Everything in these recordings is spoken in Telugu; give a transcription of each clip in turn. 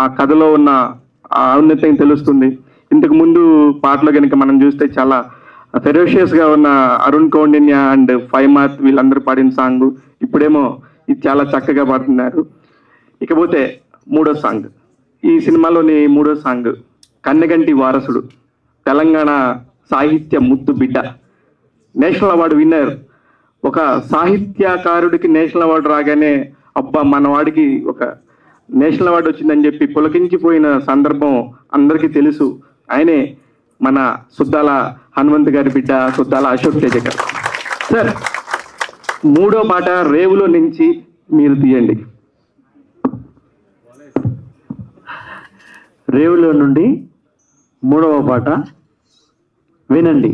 ఆ కథలో ఉన్న ఔన్నత్యం తెలుస్తుంది. ఇంతకు ముందు పాటలో కనుక మనం చూస్తే చాలా ఫెరోషియస్ గా ఉన్న అరుణ్ కౌండిన్య అండ్ ఫైమాత్ వీళ్ళందరూ పాడిన సాంగ్ ఇప్పుడేమో ఇది చాలా చక్కగా పాడుతున్నారు. ఇకపోతే మూడో సాంగ్, ఈ సినిమాలోని మూడో సాంగ్ కన్నెగంటి వారసుడు, తెలంగాణ సాహిత్య ముద్దు బిడ్డ, నేషనల్ అవార్డు విన్నర్. ఒక సాహిత్యకారుడికి నేషనల్ అవార్డు రాగానే అబ్బా మన వాడికి ఒక నేషనల్ అవార్డు వచ్చిందని చెప్పి పులకించిపోయిన సందర్భం అందరికీ తెలుసు. ఆయనే మన సుద్దాల హనుమంత్ గారి బిడ్డ సుద్దాల అశోక్ తేజ గారు. సార్, మూడో పాట రేవులో నుంచి మీరు తీయండి. రేవులో నుండి మూడవ పాట వినండి.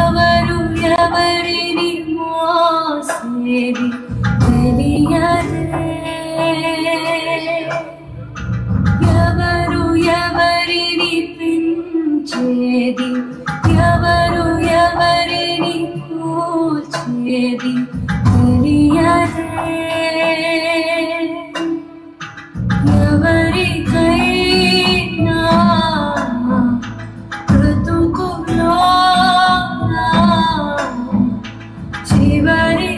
ఎవరు ఎవరిని మోసేది తెలియదే, ఎవరు ఎవరిని పెంచేది, ఎవరు ఎవరిని కూల్చేది తెలియదే, ఎవరికైనా చివరి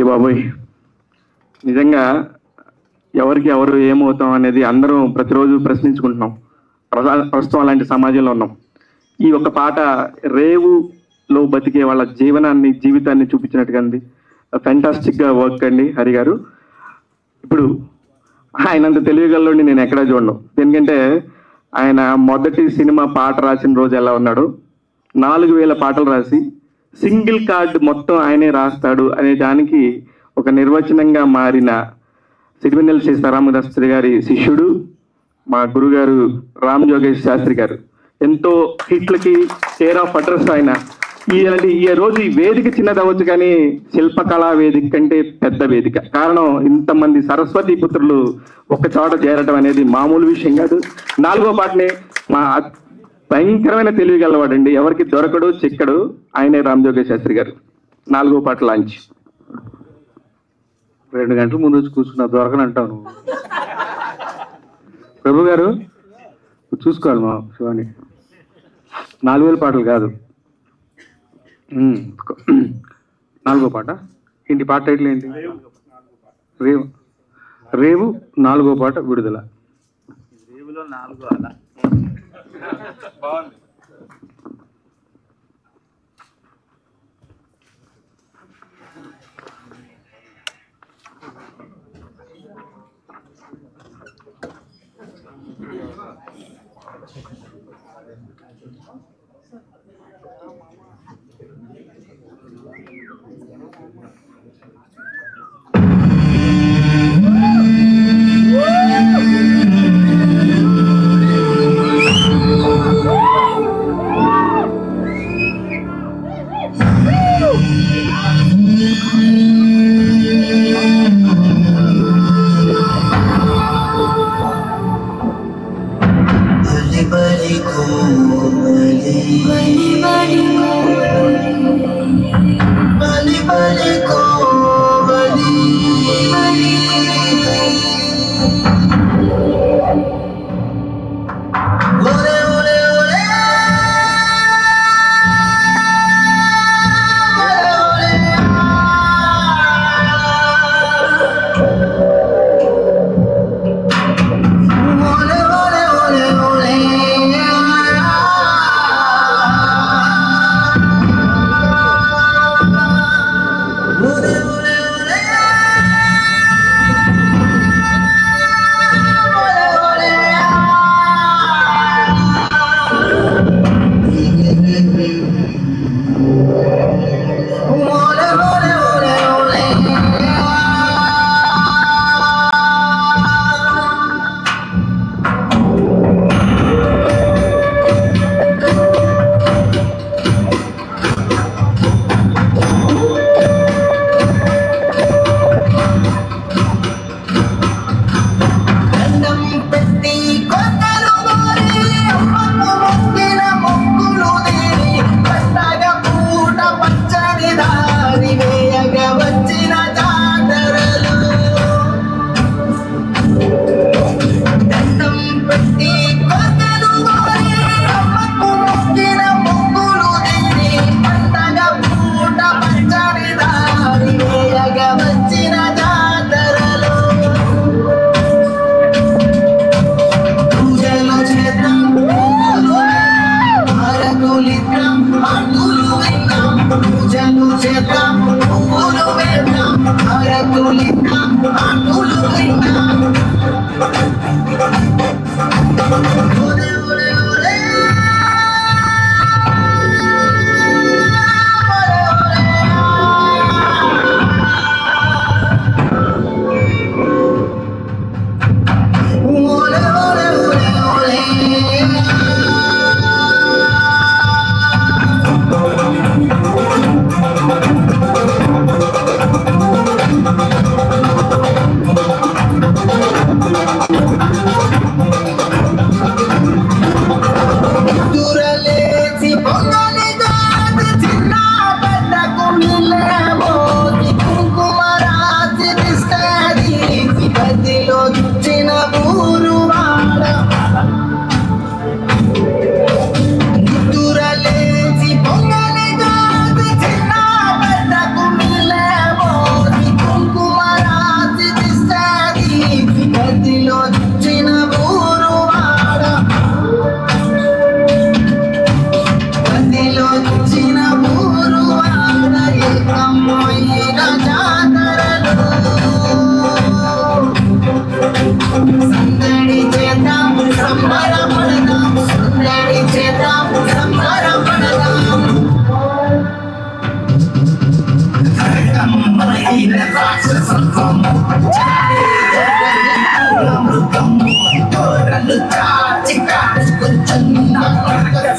అయ్య బాబోయ్, నిజంగా ఎవరికి ఎవరు ఏమవుతాం అనేది అందరం ప్రతిరోజు ప్రశ్నించుకుంటున్నాం. ప్రస్తుతం అలాంటి సమాజంలో ఉన్నాం. ఈ ఒక్క పాట రేవులో బతికే వాళ్ళ జీవితాన్ని చూపించినట్టుగా ఉంది. ఫ్యాంటాస్టిక్గా వర్క్ అండి హరి గారు. ఇప్పుడు ఆయనంత తెలివిగల్లోని నేను ఎక్కడా చూడను. ఎందుకంటే ఆయన మొదటి సినిమా పాట రాసిన రోజు ఎలా ఉన్నాడు, 4000 పాటలు రాసి సింగిల్ కార్డ్ మొత్తం ఆయనే రాస్తాడు అనే దానికి ఒక నిర్వచనంగా మారిన సిరివెన్నెల సీతారామదాస్ గారి శిష్యుడు మా గురుగారు రామ్ జోగేష్ శాస్త్రి గారు. ఎంతో హిట్లకి కేర్ ఆఫ్ అడ్రస్ ఆయన. ఈ రోజు ఈ వేదిక చిన్నది అవ్వచ్చు, కానీ శిల్పకళా వేదిక కంటే పెద్ద వేదిక. కారణం ఇంతమంది సరస్వతి పుత్రులు ఒక చోట చేరటం అనేది మామూలు విషయం కాదు. 4వ పాటనే మా భయంకరమైన తెలివి గలవాడండి, ఎవరికి దొరకడు చిక్కడు, ఆయనే రామ్ జోగేష్ శాస్త్రి గారు. 4వ పాట లాంచ్. 2 గంటల ముందు వచ్చి కూర్చున్నా దొరకనంటావు నువ్వు. ప్రభు గారు చూసుకోవాలి మా శివాని. 4000 పాటలు కాదు. 4వ పాట ఏంటి? పాట టైటిల్ ఏంటి? రేవు. రేవు 4వ పాట విడుదల. రేవులో 4 అలా బాగుంది.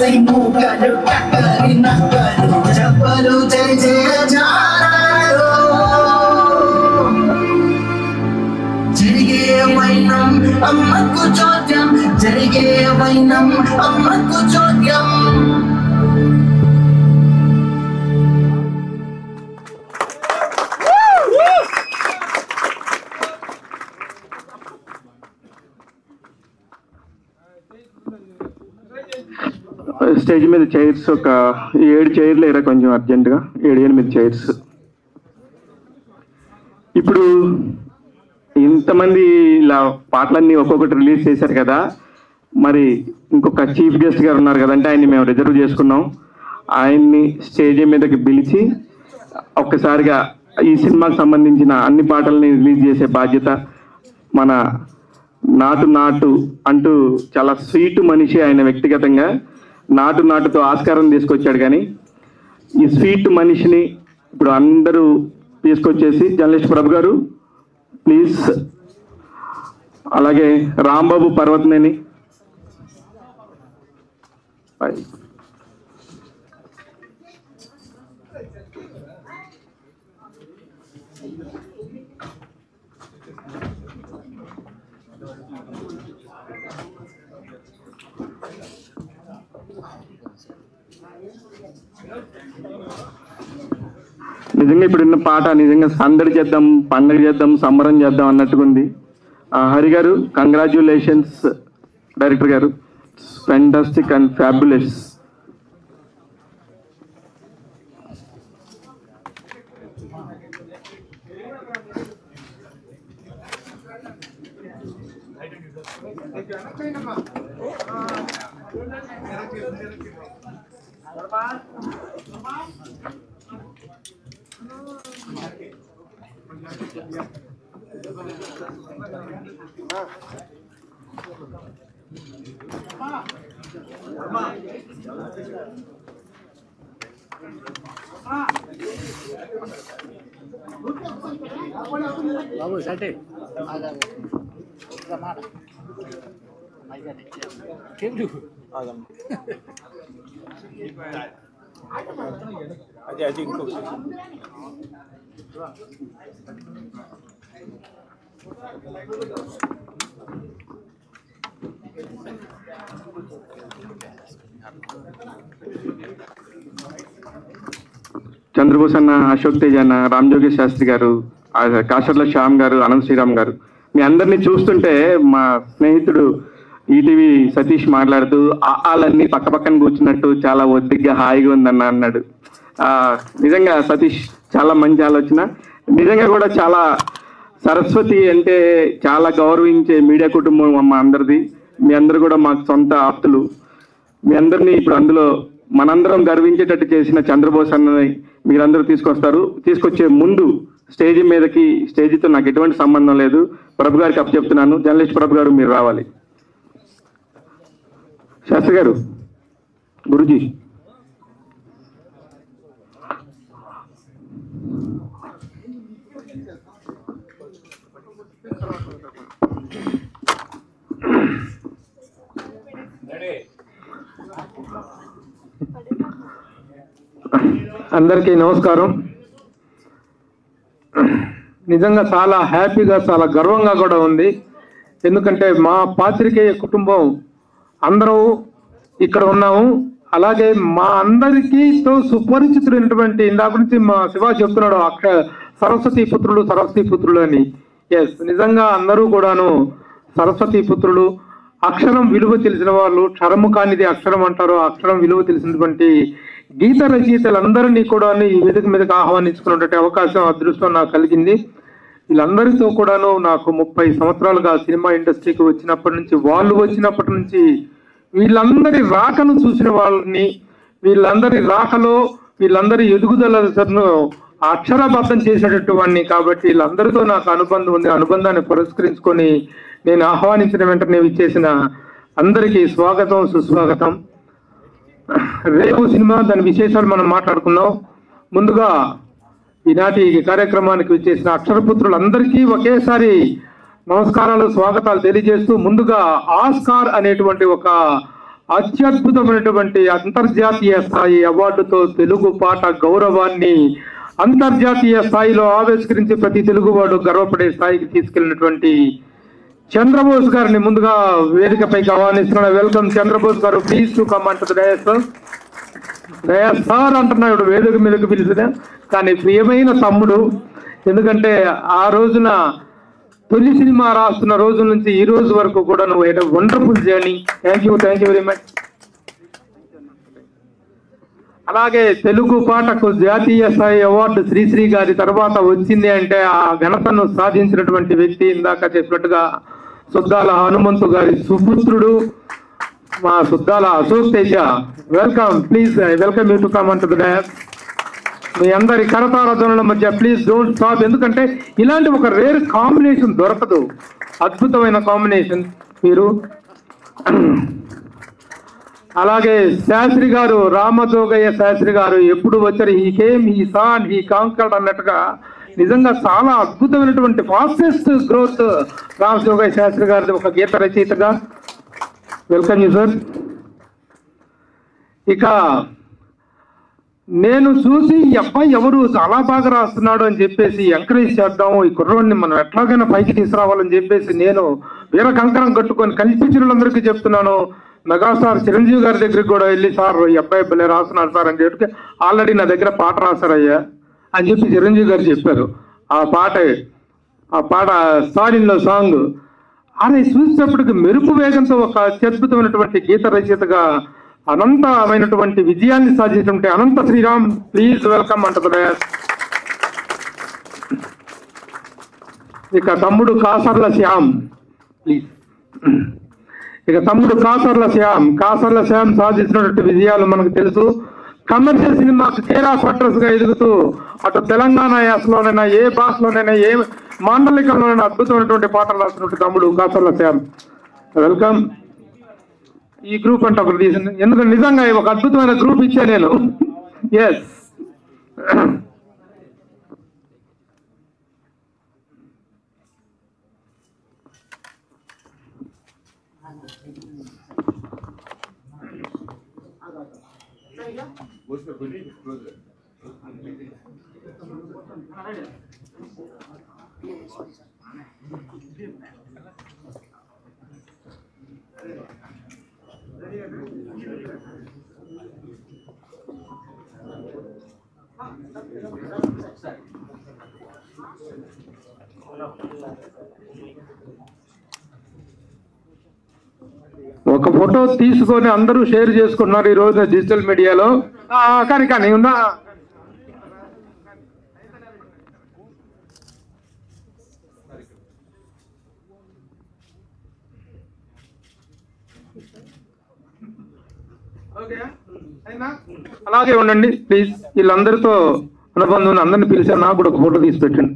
సై మూగలు టక్కరి నక్కలు చెప్పలు జయ జయ జారాలో జరిగే వైనం అమ్మకు చోద్యం జరిగే వైనం అమ్మకు చోద్యం స్టేజ్ మీద చైర్స్ ఒక 7 చైర్లు ఎరా కొంచెం అర్జెంటుగా 7-8 చైర్స్. ఇప్పుడు ఇంతమంది ఇలా పాటలన్నీ ఒక్కొక్కటి రిలీజ్ చేశారు కదా, మరి ఇంకొక చీఫ్ గెస్ట్ గారు ఉన్నారు కదంటే ఆయన్ని మేము రిజర్వ్ చేసుకున్నాం. ఆయన్ని స్టేజ్ మీదకి పిలిచి ఒక్కసారిగా ఈ సినిమాకి సంబంధించిన అన్ని పాటల్ని రిలీజ్ చేసే బాధ్యత మన నాటు అంటూ చాలా స్వీట్ మనిషి ఆయన. వ్యక్తిగతంగా నాటుతో ఆస్కారం తీసుకొచ్చాడు. కానీ ఈ స్వీట్ మనిషిని ఇప్పుడు అందరూ తీసుకొచ్చేసి జర్నలిస్ట్ ప్రభు గారు ప్లీజ్, అలాగే రాంబాబు పర్వతనేని, నిజంగా ఇప్పుడు ఉన్న పాట నిజంగా సందడి చేద్దాం, పండగ చేద్దాం, సంబరం చేద్దాం అన్నట్టుగా ఉంది. హరి గారు కంగ్రాచ్యులేషన్స్ డైరెక్టర్ గారు, ఫ్యాంటాస్టిక్ అండ్ ఫ్యాబులస్. చంద్రబోస్ అన్న, అశోక్ తేజ్ అన్న, రామ్జోగి శాస్త్రి గారు, కాశర్ల శ్యామ్ గారు, అనంత్ శ్రీరామ్ గారు, మీ అందరినీ చూస్తుంటే మా స్నేహితుడు ఈటీవీ సతీష్ మాట్లాడుతూ ఆలన్నీ పక్క పక్కన కూర్చున్నట్టు చాలా ఒద్దిగ్గా హాయిగా ఉందన్న అన్నాడు. నిజంగా సతీష్ చాలా మంచి ఆలోచన. నిజంగా కూడా చాలా సరస్వతి అంటే చాలా గౌరవించే మీడియా కుటుంబం మా అందరిది. మీ అందరు కూడా మాకు సొంత ఆప్తులు. మీ అందరినీ ఇప్పుడు అందులో మనందరం గర్వించేటట్టు చేసిన చంద్రబోస్ అన్నని మీరందరూ తీసుకొచ్చే ముందు స్టేజీతో నాకు ఎటువంటి సంబంధం లేదు, ప్రభు గారికి అప్పచెప్తున్నాను. జర్నలిస్ట్ ప్రభు గారు మీరు రావాలి. శాస్త్రి గారు, గురుజీ. అందరికీ నమస్కారం. నిజంగా చాలా హ్యాపీగా, చాలా గర్వంగా కూడా ఉంది. ఎందుకంటే మా పాత్రికేయ కుటుంబం అందరూ ఇక్కడ ఉన్నాము. అలాగే మా అందరికీతో సుపరిచితులైనటువంటి, ఇందాక నుంచి మా శివ చెప్తున్నాడు సరస్వతి పుత్రులు అని. ఎస్, నిజంగా అందరూ కూడాను సరస్వతి పుత్రులు. అక్షరం విలువ తెలిసిన వాళ్ళు, క్షరము కానిది అక్షరం అంటారు. అక్షరం విలువ తెలిసినటువంటి గీత రచయితలందరినీ కూడా ఈ వేదిక మీదకి ఆహ్వానించుకున్నటువంటి అవకాశం, అదృష్టం నాకు కలిగింది. వీళ్ళందరితో కూడాను నాకు 30 సంవత్సరాలుగా సినిమా ఇండస్ట్రీకి వచ్చినప్పటి నుంచి వీళ్ళందరి రాకను చూసిన వాళ్ళని, వీళ్ళందరి రాకలో వీళ్ళందరి ఎదుగుదలను అక్షరబద్ధం చేసేటట్టు వాడిని. కాబట్టి వీళ్ళందరితో నాకు అనుబంధం ఉంది. అనుబంధాన్ని పురస్కరించుకొని నేను ఆహ్వానించిన వెంటనే విచ్చేసిన అందరికీ స్వాగతం, సుస్వాగతం. రేపు సినిమా, దాని విశేషాలు మనం మాట్లాడుకుందాం. ముందుగా ఈనాటి కార్యక్రమానికి విచ్చేసిన అక్షరపుత్రులందరికీ ఒకేసారి నమస్కారాలు, స్వాగతాలు తెలియజేస్తూ, ముందుగా ఆస్కార్ అనేటువంటి ఒక అత్యద్భుతమైనటువంటి అంతర్జాతీయ స్థాయి అవార్డుతో తెలుగు పాట గౌరవాన్ని అంతర్జాతీయ స్థాయిలో ఆవిష్కరించి ప్రతి తెలుగువాడు గర్వపడే స్థాయికి తీసుకెళ్లినటువంటి చంద్రబోస్ గారిని ముందుగా వేదికపైకి ఆహ్వానిస్తున్నాను. వెల్కమ్ చంద్రబోస్ గారు, please to come unto దయస్ sir అంటున్నాడు వేదిక మీదకి పిలిచిన. కానీ ప్రియమైన తమ్ముడు, ఎందుకంటే ఆ రోజున తొలి సినిమా రాస్తున్న రోజు నుంచి ఈ రోజు వరకు కూడా నువ్వు wonderful journey. Thank you very much. అలాగే తెలుగు పాటకు జాతీయ స్థాయి అవార్డు శ్రీశ్రీ గారి తర్వాత వచ్చింది అంటే ఆ ఘనతను సాధించినటువంటి వ్యక్తి ఇందాక చెప్పినట్టుగా సుద్దాల హనుమంతు గారి సుపుత్రుడు మా Suddala Ashok Teja. Welcome, please welcome you to come unto the dais. మీ అందరి కరతారధ్వనుల మధ్య ప్లీజ్ డోంట్ స్టాప్, ఎందుకంటే ఇలాంటి ఒక రేర్ కాంబినేషన్ దొరకదు. అద్భుతమైన కాంబినేషన్ మీరు. అలాగే శాస్త్రి గారు, రామజోగయ్య శాస్త్రి గారు ఎప్పుడు వచ్చారు, he came he saw and he conquered అన్నట్టుగా నిజంగా చాలా అద్భుతమైనటువంటి ఫాస్టెస్ట్ గ్రోత్ రామజోగయ్య శాస్త్రి గారిది ఒక గీత రచయితగా. Welcome you sir. ఇక నేను చూసి ఈ అబ్బాయి ఎవరు చాలా బాగా రాస్తున్నాడు అని చెప్పేసి ఎంకరేజ్ చేద్దాం, ఈ కుర్రోడిని మనం ఎట్లాగైనా పైకి తీసుకురావాలని చెప్పేసి నేను వీర కంకణం కట్టుకొని కనిపించిన వాళ్ళందరికీ చెప్తున్నాను. మెగాస్టార్ చిరంజీవి గారి దగ్గరికి కూడా వెళ్ళి, సార్ ఈ అబ్బాయి భలే రాస్తున్నాడు సార్ అని చెప్పి, ఆల్రెడీ నా దగ్గర పాట రాశారయ్యా అని చెప్పి చిరంజీవి గారు చెప్పారు. ఆ పాట సారిన్లో సాంగ్ అనే చూసేటప్పటికి మెరుపు వేగంతో ఒక అత్యద్భుతమైనటువంటి గీత రచయితగా అనంతమైనటువంటి విజయాన్ని సాధించినటువంటి అనంత శ్రీరామ్, ప్లీజ్ వెల్కమ్ అంటుంది. ఇక తమ్ముడు కాసర్ల శ్యామ్, ప్లీజ్. ఇక తమ్ముడు కాసర్ల శ్యామ్ సాధించినటువంటి విజయాలు మనకు తెలుసు. కమర్షియల్ సినిమాకి కేరా క్వార్టర్స్ గా ఎదుగుతూ అటు తెలంగాణ యాసలోనైనా ఏ భాషలోనైనా ఏ మాండలికంలోనైనా అద్భుతమైనటువంటి పాటలు రాసినటువంటి తమ్ముడు కాసర్ల శ్యామ్. వెల్కమ్. ఈ గ్రూప్ అంటే ఒకటి తీసింది, ఎందుకంటే నిజంగా ఒక అద్భుతమైన గ్రూప్ ఇచ్చా నేను. ఎస్, ఒక ఫోటో తీసుకొని అందరూ షేర్ చేసుకున్నారు ఈ రోజు డిజిటల్ మీడియాలో. కానీ ఉందా అలాగే ఉండండి ప్లీజ్. వీళ్ళందరితో అనుబంధం అందరిని పిలిచారు, నాకు కూడా ఒక ఫోటో తీసి పెట్టండి.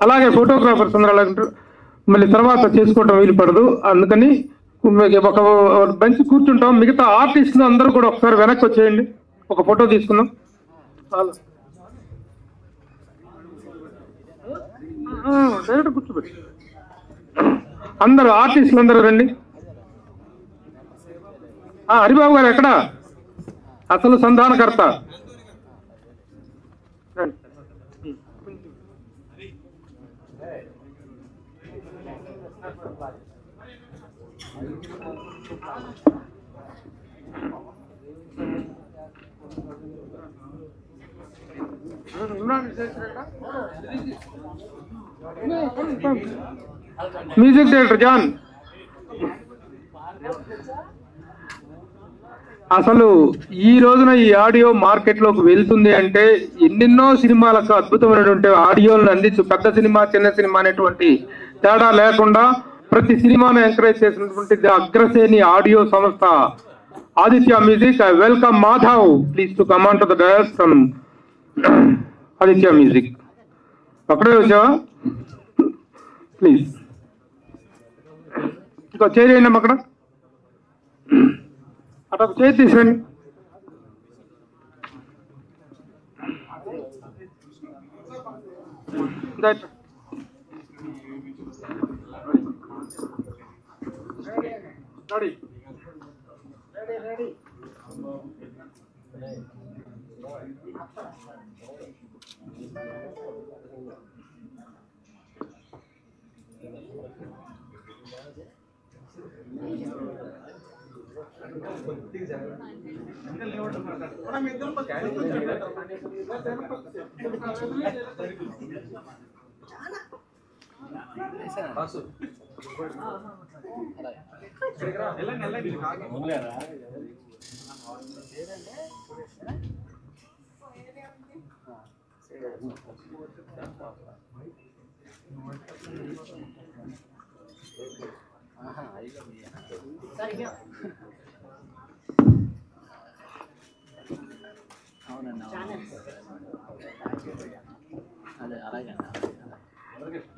అలాగే ఫోటోగ్రాఫర్స్ అందరూ మళ్ళీ తర్వాత చేసుకోవటం వీలు పడదు, అందుకని ఒక బెంచ్ కూర్చుంటాం. మిగతా ఆర్టిస్టులు అందరూ కూడా ఒకసారి వెనక్కి వచ్చేయండి, ఒక ఫోటో తీసుకుందాం. డైరెక్ట్ కూర్చోబెట్టి అందరూ ఆర్టిస్టులు అందరూ రండి. హరిబాబు గారు ఎక్కడ అసలు సంధానకర్త? Music director John. అసలు ఈ రోజున ఈ ఆడియో మార్కెట్లోకి వెళ్తుంది అంటే ఎన్నెన్నో సినిమాలకు అద్భుతమైనటువంటి ఆడియోలను అందించు, పెద్ద సినిమా చిన్న సినిమా అనేటువంటి తేడా లేకుండా ప్రతి సినిమాను ఎంకరేజ్ చేసినటువంటి అగ్రశ్రేణి ఆడియో సంస్థ Aditya music. I welcome Madhav, please to come on to the dais from Aditya music. అక్కడే వచ్చావా? ప్లీజ్ ఇంకో చేయండి అమ్మ, అక్కడ అటు చేతి తీసుకురండి.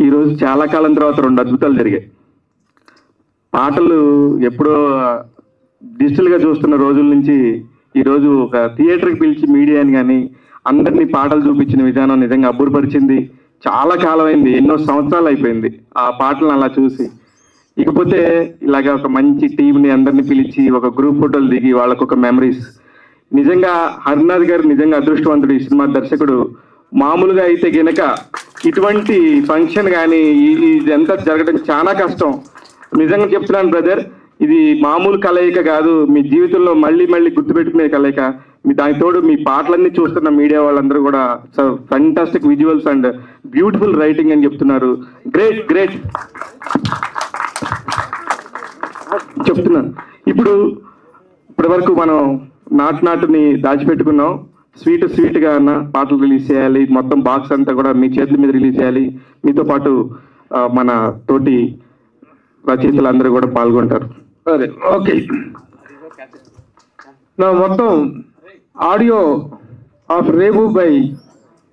ఈరోజు చాలా కాలం తర్వాత 2 అద్భుతాలు జరిగాయి. పాటలు ఎప్పుడో డిజిటల్గా చూస్తున్న రోజుల నుంచి ఈరోజు ఒక థియేటర్కి పిలిచి మీడియాని కానీ అందరినీ పాటలు చూపించిన విధానం నిజంగా అబ్బురపరిచింది. చాలా కాలం అయింది, ఎన్నో సంవత్సరాలు అయిపోయింది ఆ పాటలను అలా చూసి. ఇకపోతే ఇలాగ ఒక మంచి టీంని అందరినీ పిలిచి ఒక గ్రూప్ ఫోటోలు దిగి వాళ్ళకు ఒక మెమరీస్. నిజంగా హరినాథ్ గారు నిజంగా అదృష్టవంతుడు, ఈ సినిమా దర్శకుడు. మామూలుగా అయితే గనక ఇటువంటి ఫంక్షన్ కానీ ఇదంతా జరగడం చాలా కష్టం. నిజంగా చెప్తున్నాను బ్రదర్, ఇది మామూలు కలయిక కాదు, మీ జీవితంలో మళ్ళీ మళ్ళీ గుర్తుపెట్టుకునే కలయిక. మీ దానికి తోడు మీ పాటలన్నీ చూస్తున్న మీడియా వాళ్ళందరూ కూడా fantastic visuals and beautiful writing అని చెప్తున్నారు. గ్రేట్ గ్రేట్ చెప్తున్నాను. ఇప్పటి వరకు మనం నాటుని దాచిపెట్టుకున్నాం. స్వీట్గా అన్న పాటలు రిలీజ్ చేయాలి, మొత్తం బాక్స్ అంతా కూడా మీ చేతుల మీద రిలీజ్ చేయాలి. మీతో పాటు మన తోటి రచయితలందరూ కూడా పాల్గొంటారు. సరే, ఓకే. నా మొత్తం audio of Revu by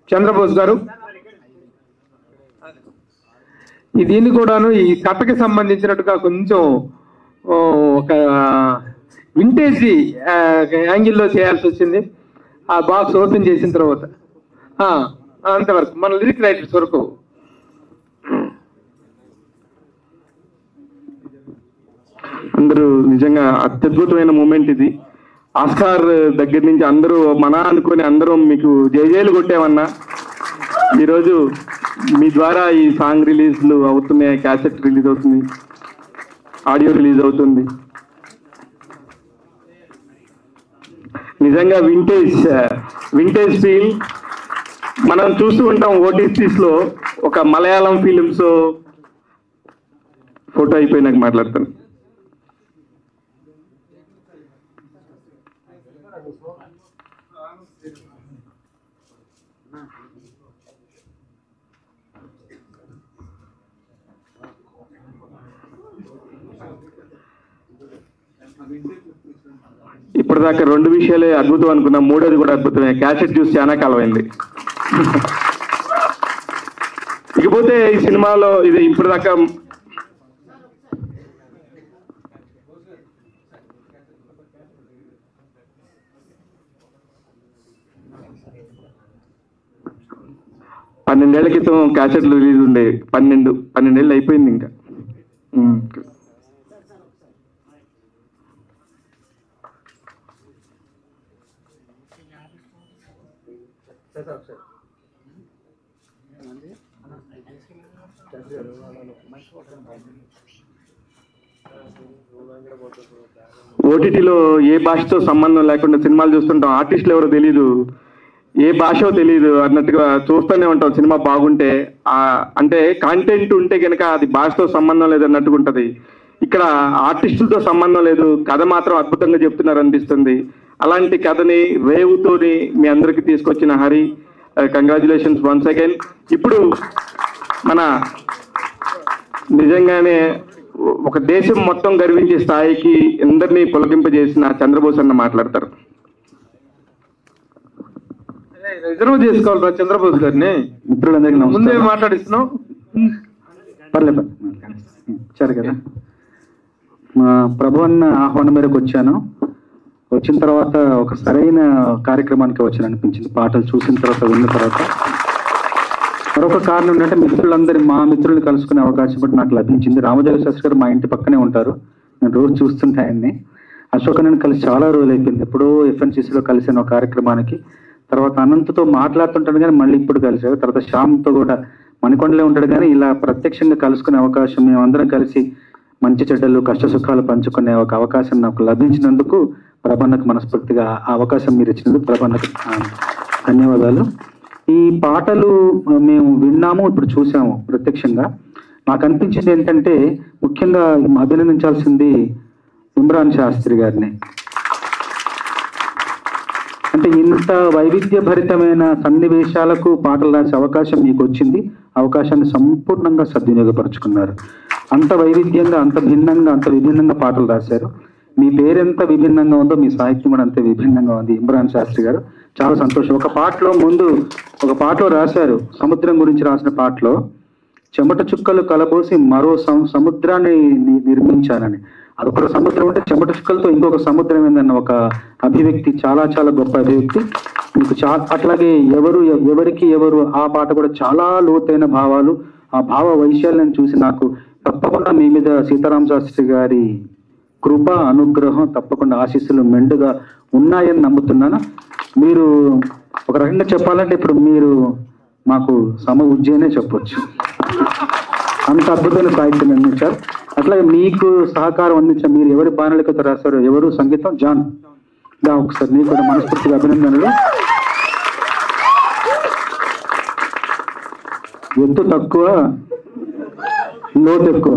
Chandrabose garu. దీన్ని కూడాను ఈ కథకి సంబంధించినట్టుగా కొంచెం ఒక వింటేజ్ యాంగిల్లో చేయాల్సి వచ్చింది. ఆ బాక్స్ ఓపెన్ చేసిన తర్వాత అంతవరకు మన లిరిక్ రైటర్స్ వరకు అందరూ నిజంగా అత్యద్భుతమైన మూమెంట్ ఇది. ఆస్కార్ దగ్గర నుంచి అందరూ మన అనుకొని అందరూ మీకు జైలు కొట్టామన్నా, ఈరోజు మీ ద్వారా ఈ సాంగ్ రిలీజ్లు అవుతున్నాయి, క్యాసెట్ రిలీజ్ అవుతుంది, ఆడియో రిలీజ్ అవుతుంది. నిజంగా వింటేజ్ ఫీల్ మనం చూస్తూ ఉంటాం. ఓటీటీస్ లో ఒక మలయాళం ఫిలిమ్స్ ఫోటో అయిపోయినాక మాట్లాడతాను. ఇప్పటిదాకా 2 విషయాలే అద్భుతం అనుకున్నా, మూడోది కూడా అద్భుతమే. క్యాసెట్ చూసి చాలా కాలం అయింది. ఇకపోతే ఈ సినిమాలో ఇది ఇప్పటిదాకా పన్నెండేళ్ల క్రితం క్యాసెట్లు రిలీజ్ ఉండే. 12 అయిపోయింది ఇంకా. ఓటీటీలో ఏ భాషతో సంబంధం లేకుండా సినిమాలు చూస్తుంటాం. ఆర్టిస్టులు ఎవరో తెలీదు, ఏ భాషో తెలియదు అన్నట్టుగా చూస్తూనే ఉంటాం. సినిమా బాగుంటే అంటే కంటెంట్ ఉంటే కనుక అది భాషతో సంబంధం లేదు అన్నట్టుగా ఉంటది. ఇక్కడ ఆర్టిస్టులతో సంబంధం లేదు, కథ మాత్రం అద్భుతంగా చెప్తున్నారు అనిపిస్తుంది. అలాంటి కథని రేవుతోని మీ అందరికి తీసుకొచ్చిన హరి, కంగ్రాచులేషన్స్ వన్స్ అగైన్. ఇప్పుడు మన నిజంగానే ఒక దేశం మొత్తం గర్వించే స్థాయికి అందరినీ పులకింపజేసిన చంద్రబోస్ అన్న మాట్లాడతారు. రిజర్వ్ చేసుకోవాలిరా చంద్రబోస్ గారిని. మిత్రులందరికీ ముందే మాట్లాడిస్తున్నాం. పర్లేదు వచ్చారు కదా. మా ప్రభు అన్న ఆహ్వానం మేరకు వచ్చాను. వచ్చిన తర్వాత ఒక సరైన కార్యక్రమానికి వచ్చాను అనిపించింది. పాటలు చూసిన తర్వాత, విన్న తర్వాత. మరొక కారణం ఏంటంటే మా మిత్రుల్ని కలుసుకునే అవకాశం బట్టి నాకు లభించింది. రామజోగ శాస్త్రి గారు మా ఇంటి పక్కనే ఉంటారు, నేను రోజు చూస్తుంటే ఆయన్ని. అశోకన్నని కలిసి చాలా రోజులు అయిపోయింది. ఎప్పుడో ఎఫ్ఎన్సీసీలో కలిసిన ఒక కార్యక్రమానికి. తర్వాత అనంతతో మాట్లాడుతుంటాను కానీ మళ్ళీ ఇప్పుడు కలిసారు. తర్వాత శ్యామ్తో కూడా మణికొండలే ఉంటాడు కానీ ఇలా ప్రత్యక్షంగా కలుసుకునే అవకాశం, మేమందరం కలిసి మంచి చెడ్డలు కష్ట సుఖాలు పంచుకునే ఒక అవకాశం నాకు లభించినందుకు ప్రభన్నకు మనస్ఫూర్తిగా ఆ అవకాశం మీరు ఇచ్చినందుకు ప్రభన్నకు ధన్యవాదాలు. ఈ పాటలు మేము విన్నాము, ఇప్పుడు చూసాము ప్రత్యక్షంగా. నాకు అనిపించింది ఏంటంటే ముఖ్యంగా అభినందించాల్సింది ఇమ్రాన్ శాస్త్రి గారిని. అంటే ఇంత వైవిధ్యభరితమైన సన్నివేశాలకు పాటలు రాసే అవకాశం మీకు వచ్చింది. అవకాశాన్ని సంపూర్ణంగా సద్వినియోగపరుచుకున్నారు. అంత వైవిధ్యంగా, అంత భిన్నంగా, అంత విభిన్నంగా పాటలు రాశారు. మీ పేరెంత విభిన్నంగా ఉందో మీ సాహిత్యం కూడా అంతే విభిన్నంగా ఉంది. ఇమ్రాన్ శాస్త్రి గారు చాలా సంతోషం. ఒక పాటలో రాశారు, సముద్రం గురించి రాసిన పాటలో చెమట చుక్కలు కలబోసి మరో సముద్రాన్ని నిర్మించానని. అదొక సముద్రం అంటే చెమట చుక్కలతో ఇంకొక సముద్రం ఏందన్న ఒక అభివ్యక్తి, చాలా చాలా గొప్ప అభివ్యక్తి మీకు. అట్లాగే ఎవరికి ఎవరు ఆ పాట కూడా చాలా లోతైన భావాలు, ఆ భావ వైశాల్యాన్ని చూసి నాకు తప్పకుండా మీ మీద సీతారామ శాస్త్రి గారి కృప, అనుగ్రహం, తప్పకుండా ఆశీస్సులు మెండుగా ఉన్నాయని నమ్ముతున్నాను. మీరు ఒక రకంగా చెప్పాలంటే ఇప్పుడు మీరు మాకు ఉజ్జయనే చెప్పొచ్చు. అంత అద్భుతమైన సాహిత్యం నిర్మించారు. అట్లాగే మీకు సహకారం అందించిన మీరు ఎవరి బాణలికతో రాశారో, ఎవరు సంగీతం జాన్, ఒకసారి నీకు కూడా మనస్ఫూర్తిగా అభినందనలు. ఎత్తు తక్కువ, లోతు ఎక్కువ,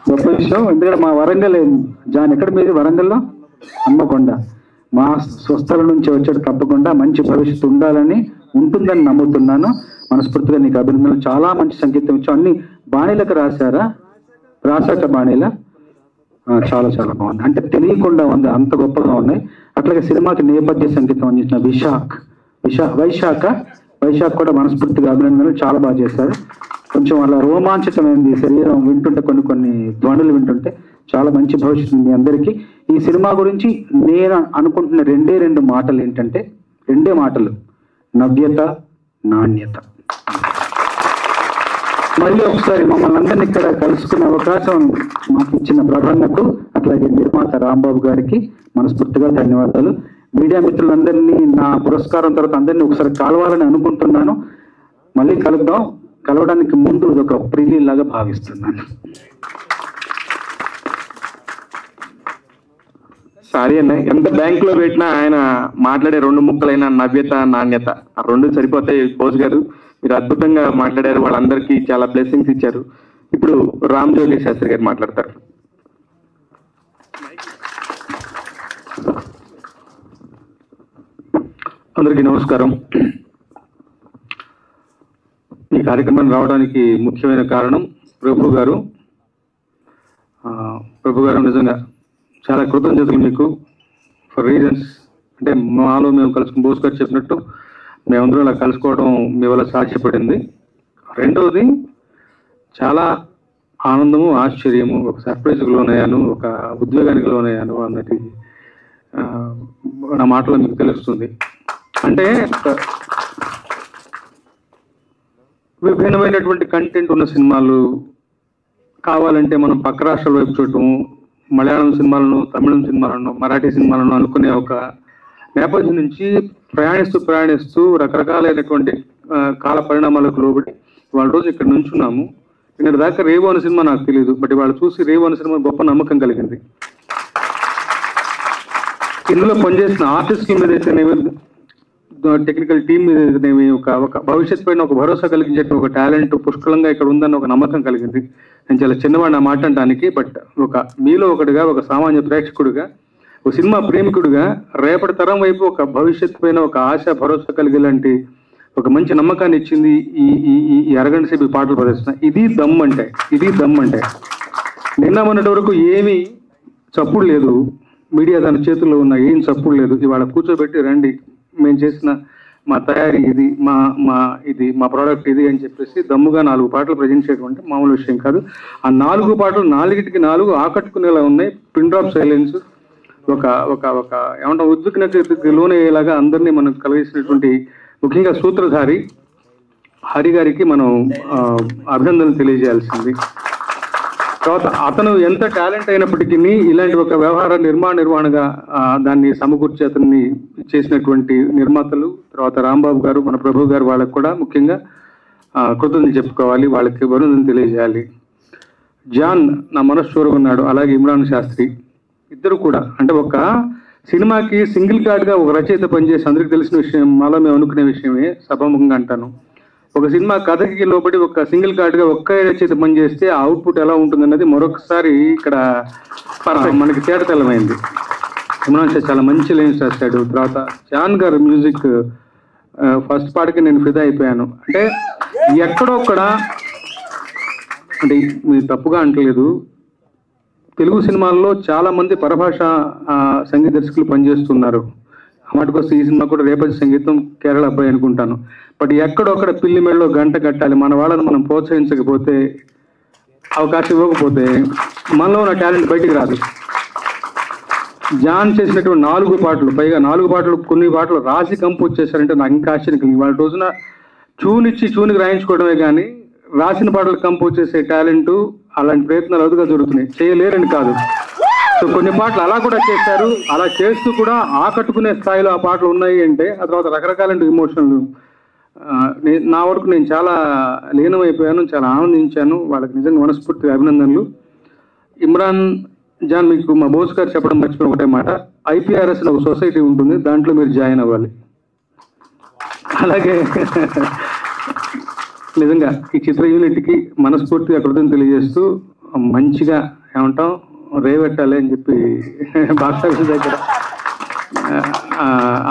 గొప్ప విషయం. ఎందుకంటే మా వరంగల్ జాన్ ఎక్కడ మీది? వరంగల్లో హన్మకొండ. మా స్వస్థల నుంచి వచ్చాడు. తప్పకుండా మంచి భవిష్యత్తు ఉంటుందని నమ్ముతున్నాను. మనస్ఫూర్తిగా నీకు అభినందనలు. చాలా మంచి సంగీతం ఇచ్చావు. అన్ని బాణీలకు రాశారా? రాశాక బాణీల చాలా చాలా బాగుంది. అంటే తెలియకుండా ఉంది, అంత గొప్పగా ఉన్నాయి. అట్లాగే సినిమాకి నేపథ్య సంగీతం అందించిన వైశాఖ కూడా మనస్ఫూర్తిగా అభినందనలు. చాలా బాగా చేశారు. కొంచెం అలా రోమాంచితమైంది శరీరం వింటుంటే, కొన్ని ధ్వనులు వింటుంటే. చాలా మంచి భవిష్యత్తు మీ అందరికీ. ఈ సినిమా గురించి నేను అనుకుంటున్న రెండు మాటలు ఏంటంటే, రెండే మాటలు: నవ్యత, నాణ్యత. మళ్ళీ ఒకసారి మమ్మల్ని అందరినీ ఇక్కడ కలుసుకునే అవకాశం మాకు ఇచ్చిన ప్రధానకు, అట్లాగే నిర్మాత రాంబాబు గారికి మనస్ఫూర్తిగా ధన్యవాదాలు. మీడియా మిత్రులందరినీ నా పురస్కారం తర్వాత అందరినీ ఒకసారి కలవాలని అనుకుంటున్నాను. మళ్ళీ కలుద్దాం. కలవడానికి ముందు ఒక ప్రిలీ లాగా భావిస్తున్నాను. సారీ అన్న, ఎంత బ్యాంక్ లో పెట్టినా ఆయన మాట్లాడే 2 ముక్కలైన నవ్యత, నాణ్యత, ఆ 2 సరిపోతాయి. బోస్ గారు మీరు అద్భుతంగా మాట్లాడారు. వాళ్ళందరికీ చాలా బ్లెస్సింగ్స్ ఇచ్చారు. ఇప్పుడు రామ్ జోగి శాస్త్రి గారు మాట్లాడతారు. అందరికీ నమస్కారం. ఈ కార్యక్రమానికి రావడానికి ముఖ్యమైన కారణం ప్రభు గారు. నిజంగా చాలా కృతజ్ఞతలు మీకు. ఫర్ రీజన్స్ అంటే మాలో మేము కలుసుకుని బోస్ గారు చెప్పినట్టు మేమందరం ఇలా కలుసుకోవడం మీ వల్ల సాధ్యపడింది. రెండవది చాలా ఆనందము, ఆశ్చర్యము, ఒక సర్ప్రైజ్కి లోనయ్యాను, ఒక ఉద్వేగానికి లోనయ్యాను అన్నది నా మాటలో మీకు తెలుస్తుంది. అంటే విభిన్నమైనటువంటి కంటెంట్ ఉన్న సినిమాలు కావాలంటే మనం పక్క రాష్ట్రాల వైపు చూడటం, మలయాళం సినిమాలను, తమిళం సినిమాలను, మరాఠీ సినిమాలను అనుకునే ఒక నేపథ్యం నుంచి ప్రయాణిస్తూ రకరకాలైనటువంటి కాల పరిణామాలకు లోబడి వాళ్ళ రోజు ఇక్కడ నుంచున్నాము. ఇక్కడ దాకా రేవు అనే సినిమా నాకు తెలియదు, బట్ వాళ్ళు చూసి రేవు అనే సినిమా గొప్ప నమ్మకం కలిగింది. ఇందులో పనిచేసిన ఆర్టిస్టుల మీద అయితేనేమి, టెక్నికల్ టీం మీద అయితేనేమి ఒక భవిష్యత్తు పైన ఒక భరోసా కలిగించే ఒక టాలెంట్ పుష్కలంగా ఇక్కడ ఉందని ఒక నమ్మకం కలిగింది. నేను చాలా చిన్నవాడిని ఆ మాట అనడానికి, బట్ ఒక మీలో ఒకటిగా, ఒక సామాన్య ప్రేక్షకుడిగా, ఒక సినిమా ప్రేమికుడిగా రేపటి తరం వైపు ఒక భవిష్యత్తు పైన ఒక ఆశ, భరోసా కలిగేలాంటి ఒక మంచి నమ్మకాన్ని ఇచ్చింది ఈ అరగంట సేపు పాటల ప్రదర్శన. ఇది దమ్ అంటే. నిన్న మొన్నటి వరకు ఏమీ చప్పుడు లేదు, మీడియా తన చేతుల్లో ఉన్న ఏం చప్పుడు లేదు. ఇవాళ కూర్చోబెట్టి రండి, మేము చేసిన మా తయారీ ఇది, మా ప్రోడక్ట్ ఇది అని చెప్పేసి దమ్ముగా 4 పాటలు ప్రజెంట్ చేయడం అంటే మామూలు విషయం కాదు. ఆ 4 పాటలు 4 ఆకట్టుకునేలా ఉన్నాయి. పిన్ డ్రాప్ సైలెన్స్, ఒక ఒక ఒక ఏమంటాం ఉద్విగ్నతకి లోనయ్యేలాగా అందరినీ మనం కలిగిసినటువంటి ముఖ్యంగా సూత్రధారి హరి గారికి మనం అభినందనలు తెలియజేయాల్సింది. తర్వాత అతను ఎంత టాలెంట్ అయినప్పటికీ ఇలాంటి ఒక వ్యవహార నిర్వహణగా దాన్ని సమకూర్చి అతన్ని చేసినటువంటి నిర్మాతలు, తర్వాత రాంబాబు గారు, మన ప్రభు గారు, వాళ్ళకు కూడా ముఖ్యంగా కృతజ్ఞతలు చెప్పుకోవాలి, వాళ్ళకి అభినందనలు తెలియజేయాలి. జాన్ నా మనస్సు ఉన్నాడు, అలాగే ఇమ్రాన్ శాస్త్రి, ఇద్దరు కూడా అంటే ఒక సినిమాకి సింగిల్ కార్డ్గా ఒక రచయిత పనిచేసి అందరికీ తెలిసిన విషయం, మాలో మేము అనుకునే విషయమే సభాముఖంగా అంటాను. ఒక సినిమా కథకి లోబడి ఒక సింగిల్ కార్డ్గా ఒక్క రచయిత పనిచేస్తే ఆ అవుట్పుట్ ఎలా ఉంటుందన్నది మరొకసారి ఇక్కడ మనకి తేటతెల్లమైంది. ఇమ్రాన్ షా చాలా మంచి లైన్స్ రాశాడు. తర్వాత జాన్ గారు మ్యూజిక్ ఫస్ట్ పాటకి నేను ఫిదా అయిపోయాను. అంటే ఎక్కడొక్కడ అంటే మీరు తప్పుగా అంటలేదు, తెలుగు సినిమాల్లో చాలా మంది పరభాష సంగీత దర్శకులు పనిచేస్తున్నారు. మాటకొస్తే ఈ సినిమా కూడా రేపటి సంగీతం కేరళ అబ్బాయి అనుకుంటాను. బట్ ఎక్కడొక్కడ పిల్లి మెడలో గంట కట్టాలి, మన వాళ్ళని మనం ప్రోత్సహించకపోతే, అవకాశం ఇవ్వకపోతే మనలో ఉన్న టాలెంట్ బయటికి రాదు. జాన్ చేసినటువంటి 4 పాటలు, పైగా 4 పాటలు కొన్ని పాటలు రాసి కంపోజ్ చేశారంటే నాకు ఇంకా ఆశ్చర్యం కలిగింది. వాళ్ళ రోజున చూనికి రాయించుకోవడమే కానీ రాసిన పాటలు కంపోజ్ చేసే టాలెంట్, అలాంటి ప్రయత్నాలు అదుగా జరుగుతున్నాయి. చేయలేరని కాదు. సో కొన్ని పాటలు అలా కూడా చేశారు. అలా చేస్తూ కూడా ఆకట్టుకునే స్థాయిలో ఆ పాటలు ఉన్నాయి అంటే ఆ తర్వాత రకరకాల ఇమోషన్లు నా వరకు నేను చాలా లీనమైపోయాను, చాలా ఆనందించాను. వాళ్ళకి నిజంగా మనస్ఫూర్తిగా అభినందనలు. ఇమ్రాన్ జాన్, మీకు మా బోస్ గారు చెప్పడం మర్చిపోయిన ఒకటే మాట, ఐపీఆర్ఎస్ ఒక సొసైటీ ఉంటుంది, దాంట్లో మీరు జాయిన్ అవ్వాలి. అలాగే నిజంగా ఈ చిత్ర యూనిట్కి మనస్ఫూర్తిగా కృతజ్ఞతలు తెలియజేస్తూ మంచిగా ఏమంటాం రేవెట్టాలి అని చెప్పి బాక్స్ ఆఫీస్ దగ్గర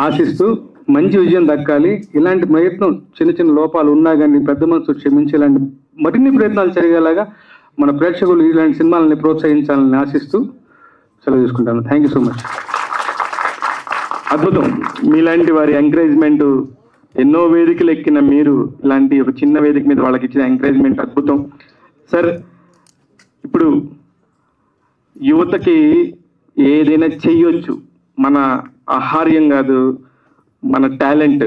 ఆశిస్తూ మంచి విజయం దక్కాలి. ఇలాంటి ప్రయత్నం చిన్న చిన్న లోపాలు ఉన్నా కానీ పెద్ద మనసు క్షమించి ఇలాంటి మరిన్ని ప్రయత్నాలు జరిగేలాగా మన ప్రేక్షకులు ఇలాంటి సినిమాలని ప్రోత్సహించాలని ఆశిస్తూ సెలవు తీసుకుంటాను. Thank you so much. అద్భుతం. మీలాంటి వారి ఎంకరేజ్మెంట్, ఎన్నో వేదికలు ఎక్కిన మీరు ఇలాంటి ఒక చిన్న వేదిక మీద వాళ్ళకి ఇచ్చిన ఎంకరేజ్మెంట్ అద్భుతం. సార్, ఇప్పుడు యువతకి ఏదైనా చెయ్యొచ్చు, మన ఆహార్యం కాదు, మన టాలెంట్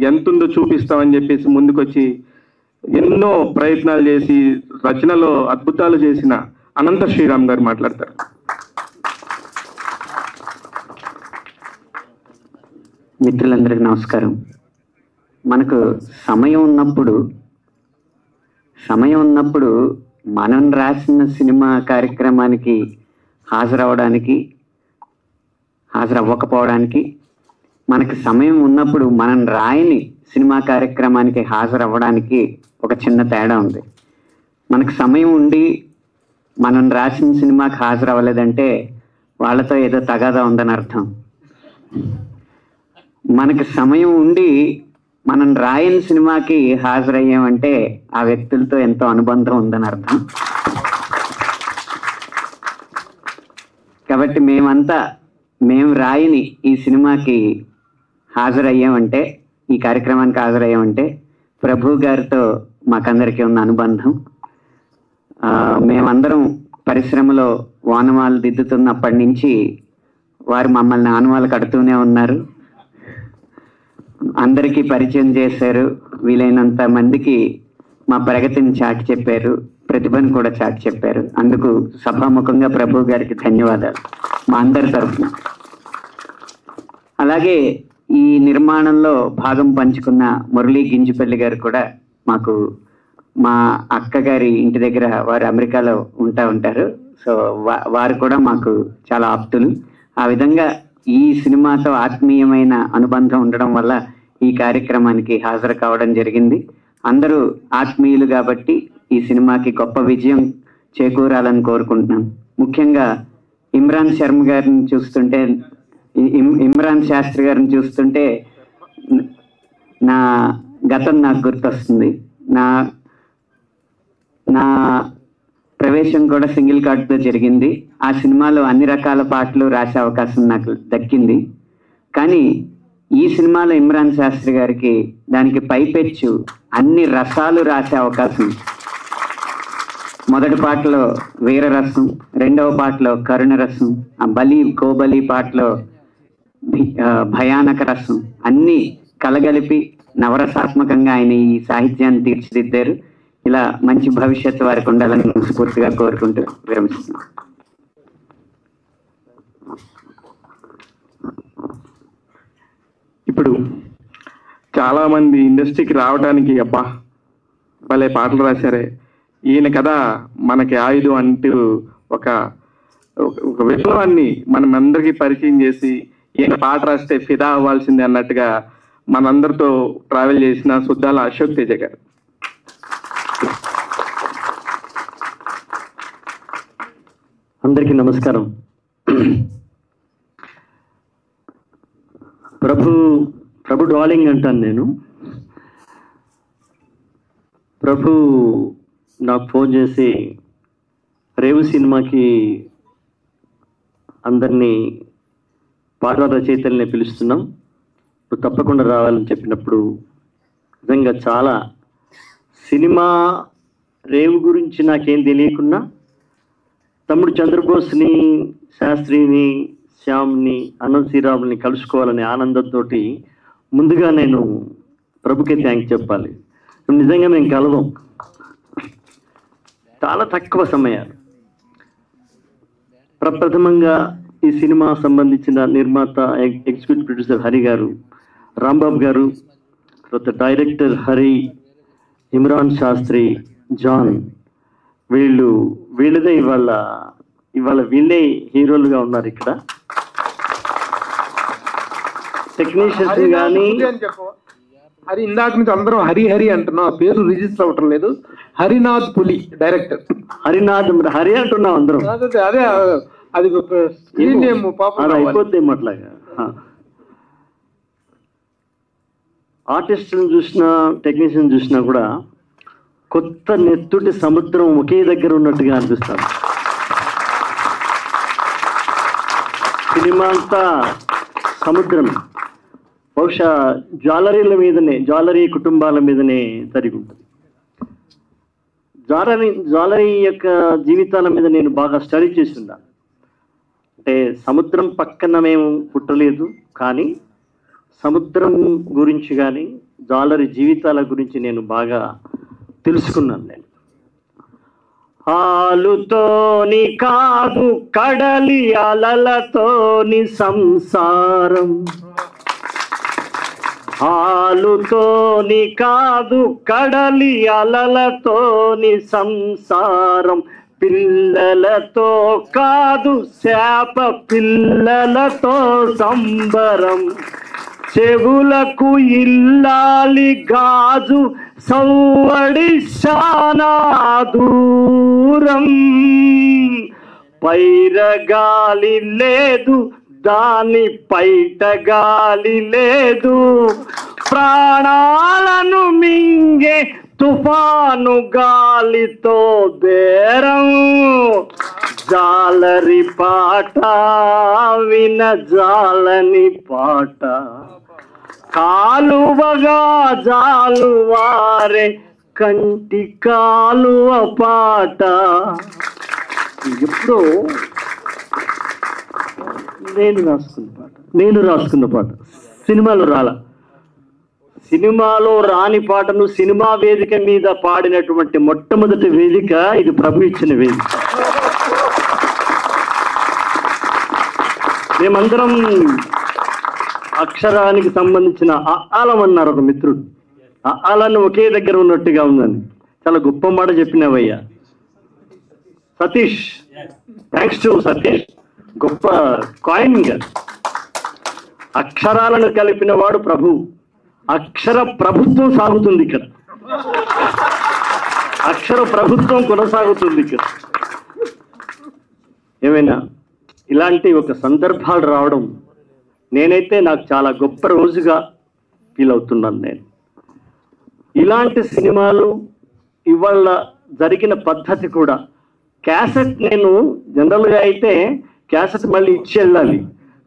ఎంతుందో చూపిస్తామని చెప్పేసి ముందుకొచ్చి ఎన్నో ప్రయత్నాలు చేసి రచనలో అద్భుతాలు చేసిన అనంత శ్రీరామ్ గారు మాట్లాడతారు. మిత్రులందరికీ నమస్కారం. మనకు సమయం ఉన్నప్పుడు మనం రాసిన సినిమా కార్యక్రమానికి హాజరవ్వకపోవడానికి, మనకు సమయం ఉన్నప్పుడు మనం రాయని సినిమా కార్యక్రమానికి హాజరవ్వడానికి ఒక చిన్న తేడా ఉంది. మనకు సమయం ఉండి మనం రాసిన సినిమాకి హాజరవ్వలేదంటే వాళ్ళతో ఏదో తగాదా ఉందని అర్థం. మనకి సమయం ఉండి మనం రాయని సినిమాకి హాజరయ్యామంటే ఆ వ్యక్తులతో ఎంతో అనుబంధం ఉందని అర్థం. కాబట్టి మేము రాయని ఈ సినిమాకి హాజరయ్యామంటే, ఈ కార్యక్రమానికి హాజరయ్యామంటే ప్రభు గారితో మాకందరికీ ఉన్న అనుబంధం. మేమందరం పరిశ్రమలో వానమాలు దిద్దుతున్నప్పటి నుంచి వారు మమ్మల్ని ఆనవాలు కడుతూనే ఉన్నారు. అందరికీ పరిచయం చేశారు, వీలైనంత మందికి మా ప్రగతిని చాటి చెప్పారు, ప్రతిభను కూడా చాటి చెప్పారు. అందుకు సభాముఖంగా ప్రభు గారికి ధన్యవాదాలు మా అందరి తరఫున. అలాగే ఈ నిర్మాణంలో భాగం పంచుకున్న మురళీ గింజిపల్లి గారు కూడా మాకు, మా అక్క గారి ఇంటి దగ్గర, వారు అమెరికాలో ఉంటారు. సో వారు కూడా మాకు చాలా ఆప్తులు. ఆ విధంగా ఈ సినిమాతో ఆత్మీయమైన అనుబంధం ఉండడం వల్ల ఈ కార్యక్రమానికి హాజరు కావడం జరిగింది. అందరూ ఆత్మీయులు కాబట్టి ఈ సినిమాకి గొప్ప విజయం చేకూరాలని కోరుకుంటున్నాం. ముఖ్యంగా ఇమ్రాన్ శాస్త్రి గారిని చూస్తుంటే నా గతం నాకు గుర్తొస్తుంది. నా ప్రవేశం కూడా సింగిల్ కార్డ్తో జరిగింది. ఆ సినిమాలో అన్ని రకాల పాటలు రాసే అవకాశం నాకు దక్కింది. కానీ ఈ సినిమాలో ఇమ్రాన్ శాస్త్రి గారికి దానికి పైపెచ్చు అన్ని రసాలు రాసే అవకాశం. మొదటి పాటలో వీరరసం, రెండవ పాటలో కరుణ రసం, ఆ గోబలి పాటలో భయానక రసం, అన్ని కలగలిపి నవరసాత్మకంగా ఆయన ఈ సాహిత్యాన్ని తీర్చిదిద్దారు. ఇలా మంచి భవిష్యత్తు వారికి ఉండాలని స్ఫూర్తిగా కోరుకుంటూ విరమిస్తున్నాం. ఇప్పుడు చాలా మంది ఇండస్ట్రీకి రావడానికి అబ్బా భలే పాటలు రాశారే, ఈయన కదా మనకి ఆయుధం అంటూ ఒక విప్లవాన్ని మనం అందరికీ పరిచయం చేసి ఈయన పాట రాస్తే ఫిదా అవ్వాల్సిందే అన్నట్టుగా మనందరితో ట్రావెల్ చేసిన సుద్దాల అశోక్ తేజ గారు. అందరికీ నమస్కారం. ప్రభు డార్లింగ్ అంటాను నేను. ప్రభు నాకు ఫోన్ చేసి రేవు సినిమాకి అందరినీ పాటల రచయితల్ని పిలుస్తున్నాం, నువ్వు తప్పకుండా రావాలని చెప్పినప్పుడు నిజంగా చాలా సినిమా రేవు గురించి నాకేం తెలియకున్నా తమ్ముడు చంద్రబోస్ని, శాస్త్రిని, శ్యామ్ని, అనంత శ్రీరాముని కలుసుకోవాలనే ఆనందంతో ముందుగా నేను ప్రభుకే థ్యాంక్స్ చెప్పాలి. నిజంగా మేము కలవం చాలా తక్కువ సమయాలు. ప్రప్రథమంగా ఈ సినిమా సంబంధించిన నిర్మాత, ఎగ్జిక్యూటివ్ ప్రొడ్యూసర్ హరి గారు, రాంబాబు గారు, తర్వాత డైరెక్టర్ హరి, ఇమ్రాన్ శాస్త్రి, జాన్, వీళ్ళదే ఇవాళ వీళ్ళే హీరోలుగా ఉన్నారు ఇక్కడ. టెక్నీషియన్స్ కానీ హరి, ఇందాక నుంచి అందరం హరి హరి అంటున్నాం, ఆ పేరు రిజిస్టర్ అవ్వటం లేదు. హరినాథ్ పులి డైరెక్టర్. హరి అంటున్నాం అందరం. అదే అది స్క్రీన్ నేమ్ పాపం అయిపోద్దేమో అట్లాగా. ఆర్టిస్టులను చూసినా టెక్నీషియన్ చూసినా కూడా కొత్త నెత్తుటి సముద్రం ఒకే దగ్గర ఉన్నట్టుగా అనిపిస్తారు. సినిమా అంతా సముద్రం, బహుశా జ్యువెలరీ కుటుంబాల మీదనే జరిగి ఉంటుంది. జ్యువెలరీ యొక్క జీవితాల మీద నేను బాగా స్టడీ చేస్తున్నా. అంటే సముద్రం పక్కన మేము పుట్టలేదు, కానీ సముద్రం గురించి కానీ జ్యువెలరీ జీవితాల గురించి నేను బాగా తెలుసుకున్నాను. నేను హాలుతోని కాదు కడలి అలలతోని సంసారం, హాలుతోని కాదు కడలి అలలతోని సంసారం, పిల్లలతో కాదు శాప పిల్లలతో సంబరం, చెవులకు ఇల్లాలి గాజు సవ్వడి శానా దూరం, పైరగాలి లేదు దాని పైట గాలి లేదు, ప్రాణాలను మింగే తుఫాను గాలితో బేరం, జాలరి పాట విన జాలని పాట, కాలువగా జాలువారే కంటి కాలువ పాట. ఎప్పుడో నేను రాసుకున్న పాట సినిమాలో రాని పాటను సినిమా వేదిక మీద పాడినటువంటి మొట్టమొదటి వేదిక ఇది, ప్రభు ఇచ్చిన వేదిక. మేమందరం అక్షరానికి సంబంధించిన ఆలమన్నారు ఒక మిత్రుడు. ఆలను ఒకే దగ్గర ఉన్నట్టుగా ఉందని చాలా గొప్ప మాట చెప్పినావయ్యా సతీష్. Thanks to Satish. గొప్ప కాయిన్. అక్షరాలను కలిపిన వాడు ప్రభు. అక్షర ప్రభుత్వం సాగుతుంది ఇక్కడ, అక్షర ప్రభుత్వం కొనసాగుతుంది ఇక్కడ. ఏమైనా ఇలాంటి ఒక సందర్భాలు రావడం నేనైతే నాకు చాలా గొప్ప రోజుగా ఫీల్ అవుతున్నాను. నేను ఇలాంటి సినిమాలు ఇవాళ జరిగిన పద్ధతి కూడా, క్యాసెట్ నేను జనరల్గా అయితే క్యాసెట్ మళ్ళీ ఇచ్చి వెళ్ళాలి,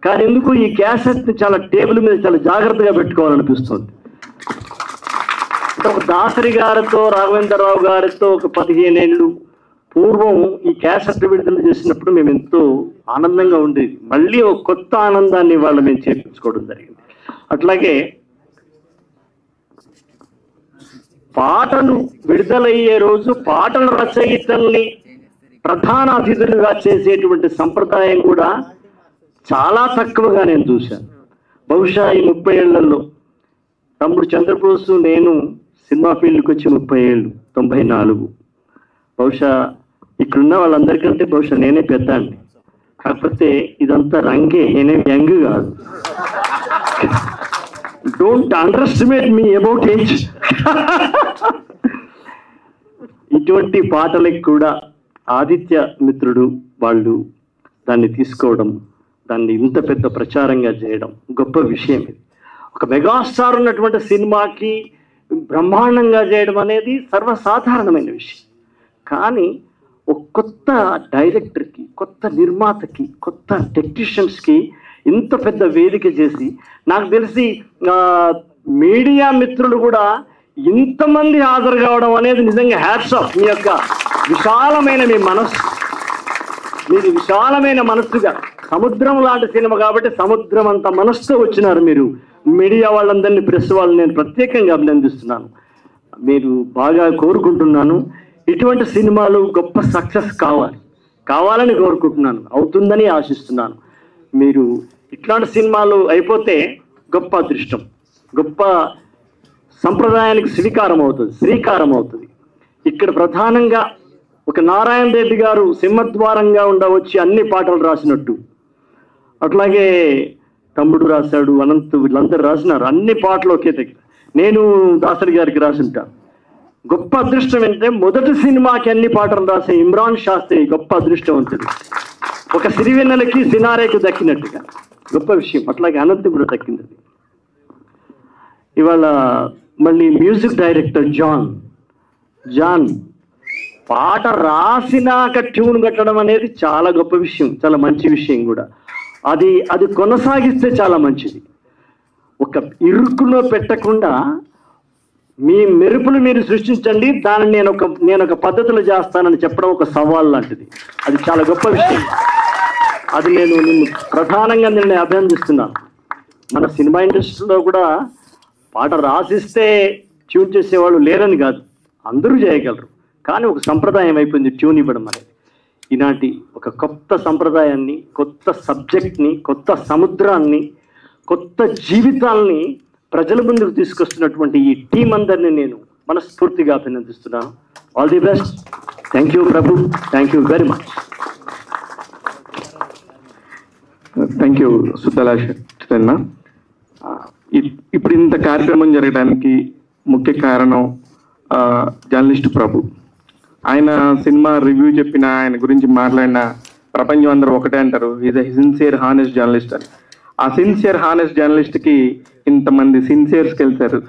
కానీ ఎందుకు ఈ క్యాసెట్ని చాలా టేబుల్ మీద చాలా జాగ్రత్తగా పెట్టుకోవాలనిపిస్తుంది. ఒక దాసరి గారితో, రాఘవేంద్రరావు గారితో ఒక 15 ఏళ్ళు పూర్వం ఈ క్యాసెట్ విడుదల చేసినప్పుడు మేము ఎంతో ఆనందంగా ఉండేది. మళ్ళీ ఒక కొత్త ఆనందాన్ని వాళ్ళు మేము చేర్పించుకోవడం జరిగింది. అట్లాగే పాటలు విడుదలయ్యే రోజు పాటల రచయితల్ని ప్రధాన అతిథులుగా చేసేటువంటి సంప్రదాయం కూడా చాలా తక్కువగా నేను చూశాను. బహుశా ఈ 30 ఏళ్లలో తమ్ముడు చంద్రబోసు, నేను సినిమా ఫీల్డ్కి వచ్చి 30 ఏళ్ళు, 94. బహుశా ఇక్కడున్న వాళ్ళందరికంటే బహుశా నేనే పెద్దాన్ని. కాకపోతే ఇదంతా రంగే, నేనే యంగ్ కాదు. Don't under estimate me about age. ఇటువంటి పాటలకు కూడా ఆదిత్య మిత్రుడు వాళ్ళు దాన్ని తీసుకోవడం, దాన్ని ఇంత పెద్ద ప్రచారంగా చేయడం గొప్ప విషయం. ఇది ఒక మెగాస్టార్ ఉన్నటువంటి సినిమాకి బ్రహ్మాండంగా చేయడం అనేది సర్వసాధారణమైన విషయం. కానీ ఒక కొత్త డైరెక్టర్కి, కొత్త నిర్మాతకి, కొత్త టెక్నీషియన్స్కి ఇంత పెద్ద వేదిక చేసి, నాకు తెలిసి మీడియా మిత్రులు కూడా ఇంతమంది హాజరు కావడం అనేది నిజంగా హ్యాట్స్ ఆఫ్. మీ యొక్క విశాలమైన మీ మనస్సు, మీరు విశాలమైన మనస్సుగా, సముద్రం లాంటి సినిమా కాబట్టి సముద్రం అంత మనస్సుతో వచ్చినారు మీరు. మీడియా వాళ్ళందరినీ, ప్రెస్ వాళ్ళని నేను ప్రత్యేకంగా అభినందిస్తున్నాను. మీరు బాగా కోరుకుంటున్నాను. ఇటువంటి సినిమాలు గొప్ప సక్సెస్ కావాలని కోరుకుంటున్నాను, అవుతుందని ఆశిస్తున్నాను. మీరు ఇట్లాంటి సినిమాలు అయిపోతే గొప్ప అదృష్టం, గొప్ప సంప్రదాయానికి శ్రీకారం అవుతుంది. ఇక్కడ ప్రధానంగా ఒక నారాయణ రెడ్డి గారు సింహద్వారంగా ఉండవచ్చి అన్ని పాటలు రాసినట్టు, అట్లాగే తమ్ముడు రాశాడు, అనంత్, వీళ్ళందరూ రాసినారు అన్ని పాటలు ఒకే దగ్గర. నేను దాసరి గారికి రాసింటాను. గొప్ప అదృష్టం ఏంటంటే మొదటి సినిమాకి అన్ని పాటలు రాసే ఇమ్రాన్ శాస్త్రి గొప్ప అదృష్టవంతుడు. ఒక సిరివెన్నెలకి సినారేకు దక్కినట్టుగా గొప్ప విషయం. అట్లాగే అనంత్ కూడా దక్కింది. ఇవాళ మళ్ళీ మ్యూజిక్ డైరెక్టర్ జాన్ పాట రాసినాక ట్యూన్ కట్టడం అనేది చాలా గొప్ప విషయం, చాలా మంచి విషయం కూడా. అది కొనసాగిస్తే చాలా మంచిది. ఒక ఇరుకులో పెట్టకుండా మీ మెరుపులు మీరు సృష్టించండి, దాన్ని నేను ఒక పద్ధతిలో చేస్తానని చెప్పడం ఒక సవాల్ లాంటిది. అది చాలా గొప్ప విషయం. అది నిన్ను ప్రధానంగా నేను అభినందిస్తున్నాను. మన సినిమా ఇండస్ట్రీలో కూడా పాట రాసిస్తే ట్యూన్ చేసేవాళ్ళు లేరని కాదు, అందరూ చేయగలరు. కానీ ఒక సంప్రదాయం అయిపోయింది ట్యూన్ ఇవ్వడం అనేది. ఈనాటి ఒక కొత్త సంప్రదాయాన్ని, కొత్త సబ్జెక్ట్ని, కొత్త సముద్రాన్ని, కొత్త జీవితాల్ని ప్రజల ముందుకు తీసుకొస్తున్నటువంటి ఈ టీం అందరినీ నేను మనస్ఫూర్తిగా అభినందిస్తున్నాను. All the best. Thank you Prabhu, thank you very much. Thank you సుద్దలాష్ చిన్న. ఇప్పుడు ఇంత కార్యక్రమం జరగడానికి ముఖ్య కారణం జర్నలిస్ట్ ప్రభు. ఆయన సినిమా రివ్యూ చెప్పిన, ఆయన గురించి మాట్లాడిన ప్రపంచం అందరూ ఒకటే అంటారు, is a sincere honest journalist అని. ఆ సిన్సియర్ హానెస్ట్ జర్నలిస్ట్కి ఇంతమంది సిన్సియర్స్కి వెళ్తారు.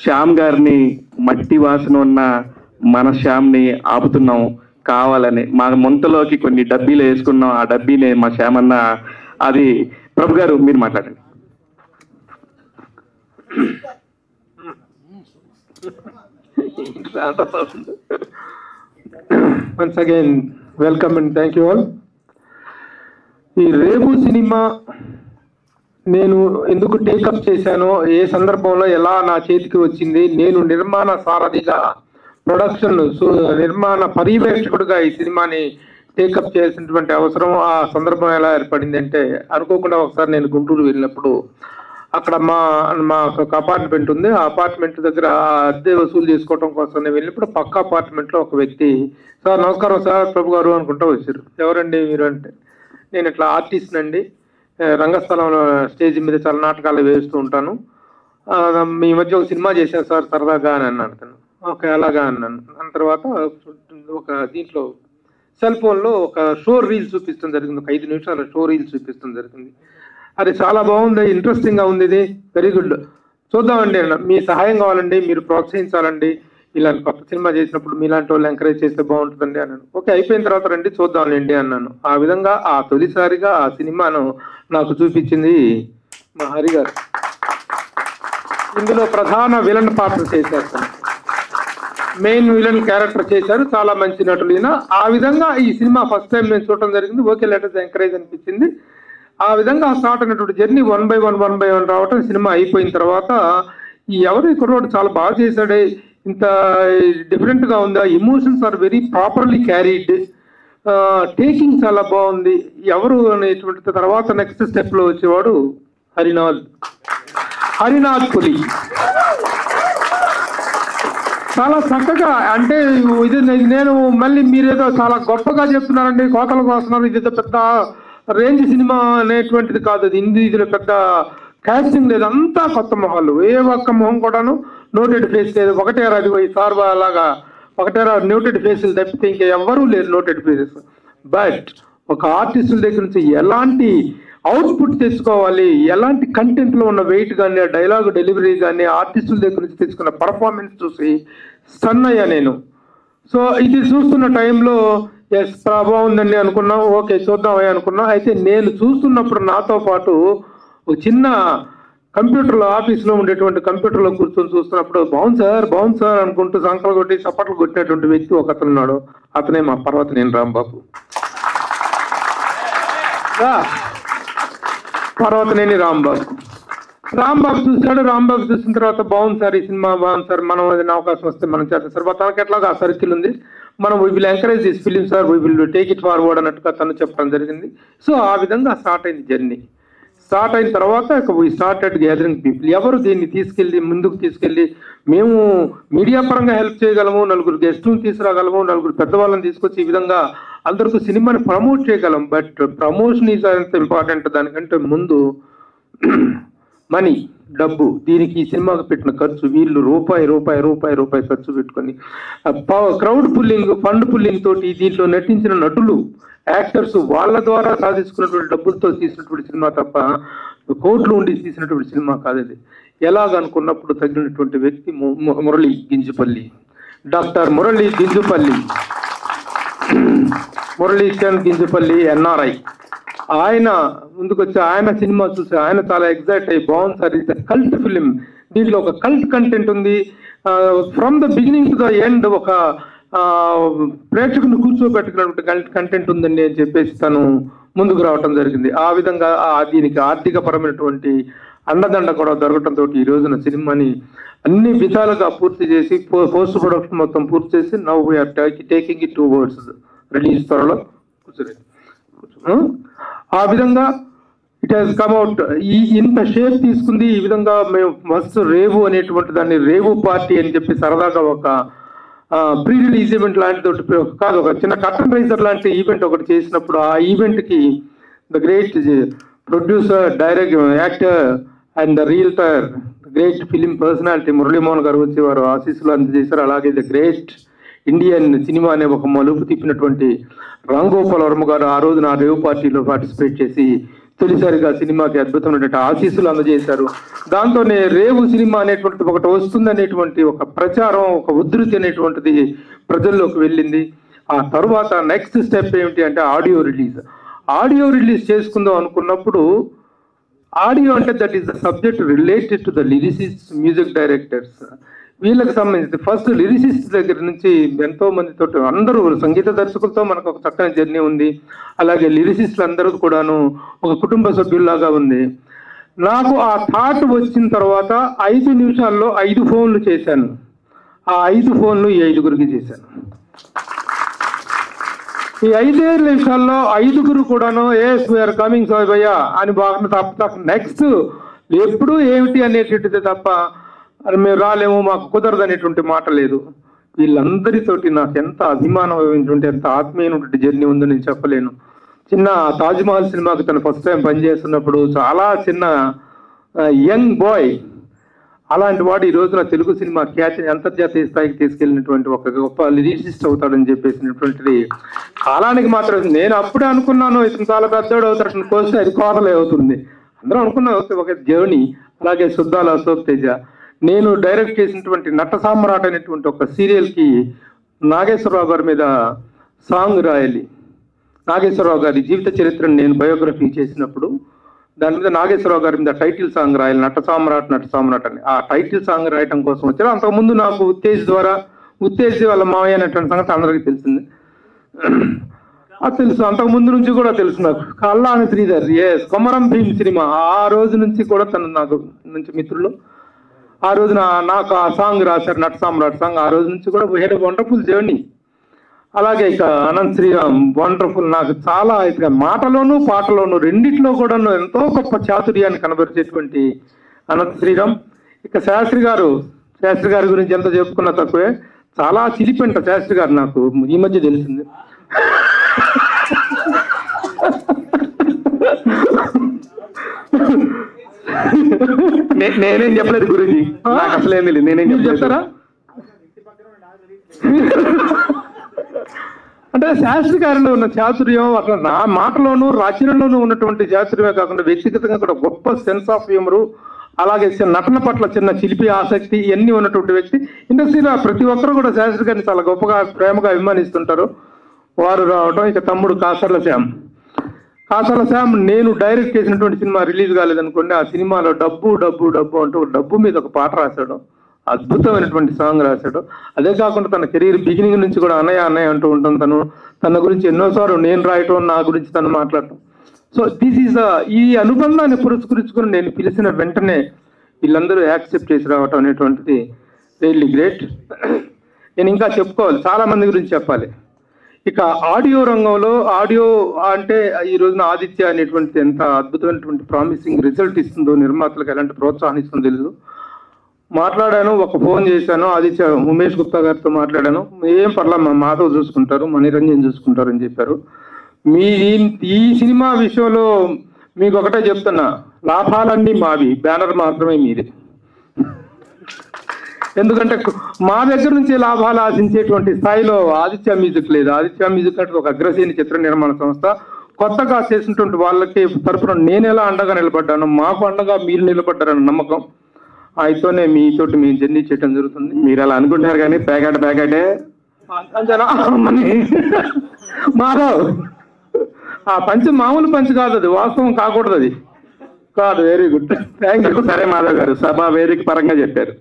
శ్యామ్ గారిని, మట్టి వాసన ఉన్న మన శ్యామ్ని ఆపుతున్నాం కావాలని. మా ముంతలోకి కొన్ని డబ్బీలు వేసుకున్నాం, ఆ డబ్బీని మా శ్యామ్ అన్న. అది ప్రభు గారు మీరు మాట్లాడండి. Once again, welcome and thank you all. ఈ రేపు సినిమా నేను ఎందుకు టేకప్ చేశానో, ఏ సందర్భంలో ఎలా నా చేతికి వచ్చింది, నేను నిర్మాణ సారథిగా, ప్రొడక్షన్ నిర్మాణ పర్యవేక్షకుడిగా ఈ సినిమాని టేకప్ చేయాల్సినటువంటి అవసరం, ఆ సందర్భం ఎలా ఏర్పడింది అంటే, అనుకోకుండా ఒకసారి నేను గుంటూరు వెళ్ళినప్పుడు అక్కడ మా ఒక అపార్ట్మెంట్ ఉంది. ఆ అపార్ట్మెంట్ దగ్గర అద్దె వసూలు చేసుకోవడం కోసం నేను వెళ్ళినప్పుడు పక్క అపార్ట్మెంట్లో ఒక వ్యక్తి, సార్ నమస్కారం సార్ ప్రభు గారు అనుకుంటూ వచ్చారు. ఎవరండి మీరు అంటే, నేను ఇట్లా ఆర్టిస్ట్ అండి, రంగస్థలంలో స్టేజ్ మీద చాలా నాటకాలు వేస్తూ ఉంటాను, మీ మధ్య ఒక సినిమా చేశాను సార్ సరదాగా అని అన్నాడు తను. ఓకే అలాగా అన్నాను. దాని తర్వాత ఒక దీంట్లో సెల్ ఫోన్లో ఒక షో రీల్ చూపిస్తాం జరిగింది, ఒక 5 నిమిషాల షో రీల్ చూపిస్తాం జరిగింది. అది చాలా బాగుంది, ఇంట్రెస్టింగ్గా ఉంది, ఇది వెరీ గుడ్, చూద్దామండి అన్న, మీ సహాయం కావాలండి, మీరు ప్రోత్సహించాలండి, ఇలాంటి కొత్త సినిమా చేసినప్పుడు మీలాంటి వాళ్ళు ఎంకరేజ్ చేస్తే బాగుంటుందండి అన్నాను. ఓకే అయిపోయిన తర్వాత రండి చూద్దాంలేండి అన్నాను. ఆ విధంగా ఆ తొలిసారిగా ఆ సినిమాను నాకు చూపించింది మా హరి గారు. ఇందులో ప్రధాన విలన్ పాత్ర చేశారు, మెయిన్ విలన్ క్యారెక్టర్ చేశారు, చాలా మంచి నటులు ఈయన. ఆ విధంగా ఈ సినిమా ఫస్ట్ టైం నేను చూడటం జరిగింది. ఓకే లెటర్స్ ఎంకరేజ్ అనిపించింది. ఆ విధంగా స్టార్ట్ అయినటువంటి జర్నీ 1 by 1 రావటం. సినిమా అయిపోయిన తర్వాత ఎవరు ఈ కుర్రోడు చాలా బాగా చేశాడే, ఇంత డిఫరెంట్గా ఉందా, emotions are very properly carried, taking చాలా బాగుంది, ఎవరు అనేటువంటి తర్వాత నెక్స్ట్ స్టెప్లో వచ్చేవాడు హరినాథ్ పులి. చాలా చక్కగా, అంటే ఇది నేను మళ్ళీ మీరేదో చాలా గొప్పగా చెప్తున్నారండి, కోతలకు వస్తున్నారు, ఇది పెద్ద రేంజ్ సినిమా అనేటువంటిది కాదు. అది ఇందులో పెద్ద కాస్టింగ్ లేదు, అంతా కొత్త మొహాలు, ఏ ఒక్క మొహం కూడాను నోటెడ్ ఫేస్ లేదు. ఒకటేరా అది ఈ సార్వా అలాగా ఒకటేరా నోటెడ్ ఫేసులు తప్పితే ఇంకా ఎవ్వరూ లేరు నోటెడ్ ఫేసెస్. బట్ ఒక ఆర్టిస్టుల దగ్గర నుంచి ఎలాంటి అవుట్పుట్ తెచ్చుకోవాలి, ఎలాంటి కంటెంట్లో ఉన్న వెయిట్ కానీ, ఆ డైలాగ్ డెలివరీ కానీ, ఆర్టిస్టుల దగ్గర నుంచి తెచ్చుకున్న పర్ఫార్మెన్స్ చూసి స్టన్ అయ్యా నేను. సో ఇది చూస్తున్న టైంలో ఎస్ బాగుందండి అనుకున్నాం, ఓకే చూద్దామని అనుకున్నాం. అయితే నేను చూస్తున్నప్పుడు నాతో పాటు ఒక చిన్న కంప్యూటర్లో ఆఫీస్లో ఉండేటువంటి కంప్యూటర్లో కూర్చొని చూస్తున్నప్పుడు బాగుంది సార్ అనుకుంటూ సంకలు కొట్టి చప్పట్లు కొట్టినటువంటి వ్యక్తి ఒక అతను ఉన్నాడు. అతనే మా పర్వతనేని రాంబాబు. పర్వతనేని రాంబాబు చూశాడు. రాంబాబు చూసిన తర్వాత బాగుంది సార్, ఈ సినిమా బాగుంది సార్, మనం ఏదైనా అవకాశం వస్తే మనం చేస్తాం సార్, తనకి ఎట్లాగా ఆ సర్కిల్ ఉంది, మనం we will encourage this film sir, we will take it forward అన్నట్టుగా తను చెప్పడం జరిగింది. సో ఆ విధంగా స్టార్ట్ అయింది జర్నీ. స్టార్ట్ అయిన తర్వాత వీ స్టార్టెడ్ గ్యాదరింగ్ పీపుల్. ఎవరు దీన్ని తీసుకెళ్ళి ముందుకు తీసుకెళ్ళి మేము మీడియా పరంగా హెల్ప్ చేయగలము, నలుగురు గెస్టులను తీసుకురాగలము, నలుగురు పెద్దవాళ్ళని తీసుకొచ్చి ఈ విధంగా అందరికీ సినిమాని ప్రమోట్ చేయగలం. బట్ ప్రమోషన్ ఈజ్ అంత ఇంపార్టెంట్. దానికంటే ముందు మనీ, డబ్బు. దీనికి ఈ సినిమాకు పెట్టిన ఖర్చు వీళ్ళు రూపాయి ఖర్చు పెట్టుకొని క్రౌడ్ పుల్లింగ్, ఫండ్ పుల్లింగ్ తోటి దీంట్లో నటించిన నటులు, యాక్టర్స్ వాళ్ళ ద్వారా సాధించుకున్నటువంటి డబ్బులతో తీసినటువంటి సినిమా తప్ప కోట్లు ఉండి తీసినటువంటి సినిమా కాదు ఇది. ఎలాగనుకున్నప్పుడు తగినటువంటి వ్యక్తి మురళీ గింజుపల్లి, డాక్టర్ మురళీ గింజుపల్లి, మురళీచంద్ గింజుపల్లి ఎన్ఆర్ఐ. ఆయన ముందుకొచ్చి ఆయన సినిమా చూసి ఆయన చాలా ఎగ్జైట్ అయ్యి బాగుంది సార్, ఇది కల్ట్ ఫిలిం, దీంట్లో ఒక కల్ట్ కంటెంట్ ఉంది, from the beginning to the end ఒక ప్రేక్షకుని కూర్చోబెట్టుకున్నటువంటి కంటెంట్ ఉందండి అని చెప్పేసి తను ముందుకు రావటం జరిగింది. ఆ విధంగా దీనికి ఆర్థిక పరమైనటువంటి అండదండ కూడా దొరకటంతో ఈ రోజున సినిమాని అన్ని విధాలుగా పూర్తి చేసి పోస్ట్ ప్రొడక్షన్ మొత్తం పూర్తి చేసి now we're taking it towards release త్వరలో ఆ విధంగా ఇట్ హాస్ కమ్ అవుట్. ఇంత షేప్ తీసుకుంది. ఈ విధంగా మేము మస్తు రేవు అనేటువంటి దాన్ని రేవు పార్టీ అని చెప్పి సరదాగా ఒక ప్రీ రిలీజ్ ఈవెంట్ లాంటి కాదు, ఒక చిన్న కర్టన్ రైజర్ లాంటి ఈవెంట్ ఒకటి చేసినప్పుడు ఆ ఈవెంట్కి the great producer, actor and the realtor, great film personality Muralimohan గారు వచ్చి వారు ఆశీస్సులు అందజేశారు. అలాగే ద గ్రేట్ ఇండియన్ సినిమా అనే ఒక మలుపు తిప్పినటువంటి రామ్ గోపాల్ వర్మ గారు ఆ రోజు నా రేవ్ పార్టీలో పార్టిసిపేట్ చేసి తొలిసారిగా సినిమాకి అద్భుతమైనటువంటి ఆశీస్సులు అందజేశారు. దాంతోనే రేవు సినిమా అనేటువంటిది ఒకటి వస్తుంది అనేటువంటి ఒక ప్రచారం, ఒక ఉధృతి అనేటువంటిది ప్రజల్లోకి వెళ్ళింది. ఆ తరువాత నెక్స్ట్ స్టెప్ ఏమిటి అంటే ఆడియో రిలీజ్. ఆడియో రిలీజ్ చేసుకుందాం అనుకున్నప్పుడు ఆడియో అంటే that is the subject related to the lyricists, music directors, వీళ్ళకి సంబంధించి ఫస్ట్ లిరిసిస్ట్ దగ్గర నుంచి ఎంతో మందితో అందరూ సంగీత దర్శకులతో మనకు ఒక చక్కని జర్నీ ఉంది. అలాగే లిరిసిస్టులు అందరూ కూడాను ఒక కుటుంబ సభ్యుల్లాగా ఉంది. నాకు ఆ థాట్ వచ్చిన తర్వాత 5 నిమిషాల్లో 5 ఫోన్లు చేశాను. ఆ 5 ఫోన్లు ఈ 5గురికి చేశాను. ఈ 5 నిమిషాల్లో 5గురు కూడాను ఎస్ వీఆర్ కమింగ్ సార్ భయ్యా అని బాగా తప్ప నెక్స్ట్ ఎప్పుడు ఏమిటి అనేటువంటిది తప్ప మేము రాలేము, మాకు కుదరదు అనేటువంటి మాట లేదు. వీళ్ళందరితోటి నాకు ఎంత అభిమానమైనటువంటి, ఎంత ఆత్మీయమైనటువంటి జర్నీ ఉందో నేను చెప్పలేను. చిన్న తాజ్మహల్ సినిమాకి తను ఫస్ట్ టైం పనిచేస్తున్నప్పుడు చాలా చిన్న యంగ్ బాయ్, అలాంటి వాడు ఈ రోజున తెలుగు సినిమా ఖ్యాతిని అంతర్జాతీయ స్థాయికి తీసుకెళ్ళినటువంటి ఒక గొప్ప లిరిసిస్ట్ అవుతాడని చెప్పేసినటువంటిది కాలానికి మాత్రం. నేను అప్పుడే అనుకున్నాను ఇతను చాలా పెద్దోడు అవుతాడు, కోస్తే అది కోరలే అవుతుంది. అందరూ అనుకున్నా ఒక జర్నీ. అలాగే సుద్దాల అశోక్ తేజ, నేను డైరెక్ట్ చేసినటువంటి నట సామ్రాట్ అనేటువంటి ఒక సీరియల్కి నాగేశ్వరరావు గారి మీద సాంగ్ రాయాలి. నాగేశ్వరరావు గారి జీవిత చరిత్రను నేను బయోగ్రఫీ చేసినప్పుడు దాని మీద నాగేశ్వరరావు గారి మీద టైటిల్ సాంగ్ రాయాలి, నట సామ్రాట్ అని. ఆ టైటిల్ సాంగ్ రాయటం కోసం వచ్చారు. అంతకుముందు నాకు ఉత్తేజ్ వాళ్ళ మావయ్య అనేటువంటి సంగతి అందరికీ తెలిసింది. అది తెలుసు, అంతకుముందు నుంచి కూడా తెలుసు నాకు. కల్లాని శ్రీధర్, కొమరం భీమ్ సినిమా ఆ రోజు నుంచి కూడా తను నాకు నుంచి మిత్రులు. ఆ రోజున నాకు ఆ సాంగ్ రాశారు, నట సామ్రాట్ సాంగ్. ఆ రోజు నుంచి కూడా హెడ్ వండర్ఫుల్ జర్నీ. అలాగే ఇక అనంత్ శ్రీరామ్ వండర్ఫుల్. నాకు చాలా ఇక మాటలోను పాటలోను రెండిట్లో కూడా ఎంతో గొప్ప చాతుర్యాన్ని కనబరిచేటువంటి అనంత్ శ్రీరామ్. ఇక శాస్త్రి గారి గురించి ఎంత చెప్పుకున్నా తక్కువే. చాలా చిలిపెంట శాస్త్రి గారు నాకు ఈ మధ్య తెలిసింది. నేనేం చెప్పలేదు గురూజీ, నాకు అసలేం తెలియదు. నేనేం చెప్తారా అంటే శాస్త్రి గారిలో ఉన్న చాతుర్యం అట్లా నా మాటలోనూ రచనలోనూ ఉన్నటువంటి చాతుర్యమే కాకుండా వ్యక్తిగతంగా కూడా గొప్ప సెన్స్ ఆఫ్ హ్యూమరు, అలాగే నటన పట్ల చిన్న చిలిపి ఆసక్తి ఇవన్నీ ఉన్నటువంటి వ్యక్తి. ఇండస్ట్రీలో ప్రతి ఒక్కరు కూడా శాస్త్రి గారిని చాలా గొప్పగా ప్రేమగా అభిమానిస్తుంటారు. వారు రావడం. ఇక తమ్ముడు కాసర్ల శ్యామ్ నేను డైరెక్ట్ చేసినటువంటి సినిమా రిలీజ్ కాలేదనుకోండి, ఆ సినిమాలో డబ్బు అంటూ డబ్బు మీద ఒక పాట రాశాడు. అద్భుతమైనటువంటి సాంగ్ రాశాడు. అదే కాకుండా తన కెరీర్ బిగినింగ్ నుంచి కూడా అన్నయ్య అంటూ ఉంటాను. తన గురించి ఎన్నోసార్లు నేను రాయటం, నా గురించి తను మాట్లాడటం. సో దిస్ ఈజ్ ఈ అనుబంధాన్ని పురస్కరించుకుని నేను పిలిచిన వెంటనే వీళ్ళందరూ యాక్సెప్ట్ చేసి రావటం అనేటువంటిది రియల్లీ గ్రేట్. నేను ఇంకా చెప్పుకోవాలి, చాలా మంది గురించి చెప్పాలి. ఇక ఆడియో రంగంలో ఆడియో అంటే ఈ రోజున ఆదిత్య అనేటువంటి ఎంత అద్భుతమైనటువంటి ప్రామిసింగ్ రిజల్ట్ ఇస్తుందో, నిర్మాతలకు ఎలాంటి ప్రోత్సాహం ఇస్తుందో తెలియదు. మాట్లాడాను, ఒక ఫోన్ చేశాను, ఆదిత్య ఉమేష్ గుప్తా గారితో మాట్లాడాను. ఏం పర్లా, మా మాధవ్ చూసుకుంటారు, మణిరంజన్ చూసుకుంటారు అని చెప్పారు. మీ ఈ సినిమా విషయంలో మీకు ఒకటే చెప్తున్నా, లాభాలన్నీ మావి, బ్యానర్ మాత్రమే మీది. ఎందుకంటే మా దగ్గర నుంచి లాభాలు ఆశించేటువంటి స్థాయిలో ఆదిత్య మ్యూజిక్ లేదు. ఆదిత్య మ్యూజిక్ అంటే ఒక అగ్రశ్రేణి చిత్ర నిర్మాణ సంస్థ. కొత్తగా చేసినటువంటి వాళ్ళకి తరపున నేను ఎలా అండగా నిలబడ్డాను, మాకు అండగా మీరు నిలబడ్డారన్న నమ్మకం అయితేనే మీతోటి మేము జర్నీ చేయడం జరుగుతుంది. మీరు అలా అనుకుంటారు కానీ ప్యాకెటే అంతేనా మాధవ్? ఆ పంచ్ మామూలు పంచ్ కాదు, అది వాస్తవం కాకూడదు, అది కాదు. Very good, thank you. సరే మాధవ్ గారు, సభ వేదిక పరంగా చెప్పారు.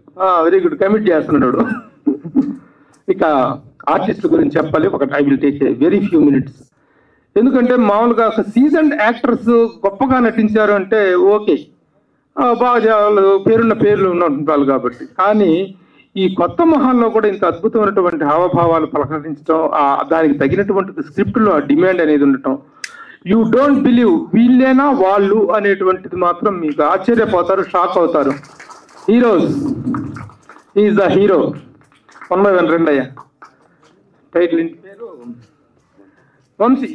వెరీ గుడ్, కమిట్ చేస్తున్నాడు. ఇక ఆర్టిస్ట్ గురించి చెప్పాలి. I will take very few minutes. ఎందుకంటే మామూలుగా ఒక సీజన్డ్ యాక్టర్స్ గొప్పగా నటించారు అంటే ఓకే, బాగా పేరున్న పేర్లు ఉంటారు కాబట్టి. కానీ ఈ కొత్త మొహాల్లో కూడా ఇంత అద్భుతమైనటువంటి హావభావాలు పలకరించడం, దానికి తగినటువంటి స్క్రిప్ట్లో డిమాండ్ అనేది ఉండటం, యూ డోంట్ బిలీవ్ వీళ్ళేనా వాళ్ళు అనేటువంటిది మాత్రం మీకు ఆశ్చర్యపోతారు, షాక్ అవుతారు. Heroes, is the hero. 1/1 రెండయ్యా టైటిల్ ఇంటి పేరు Vamshi.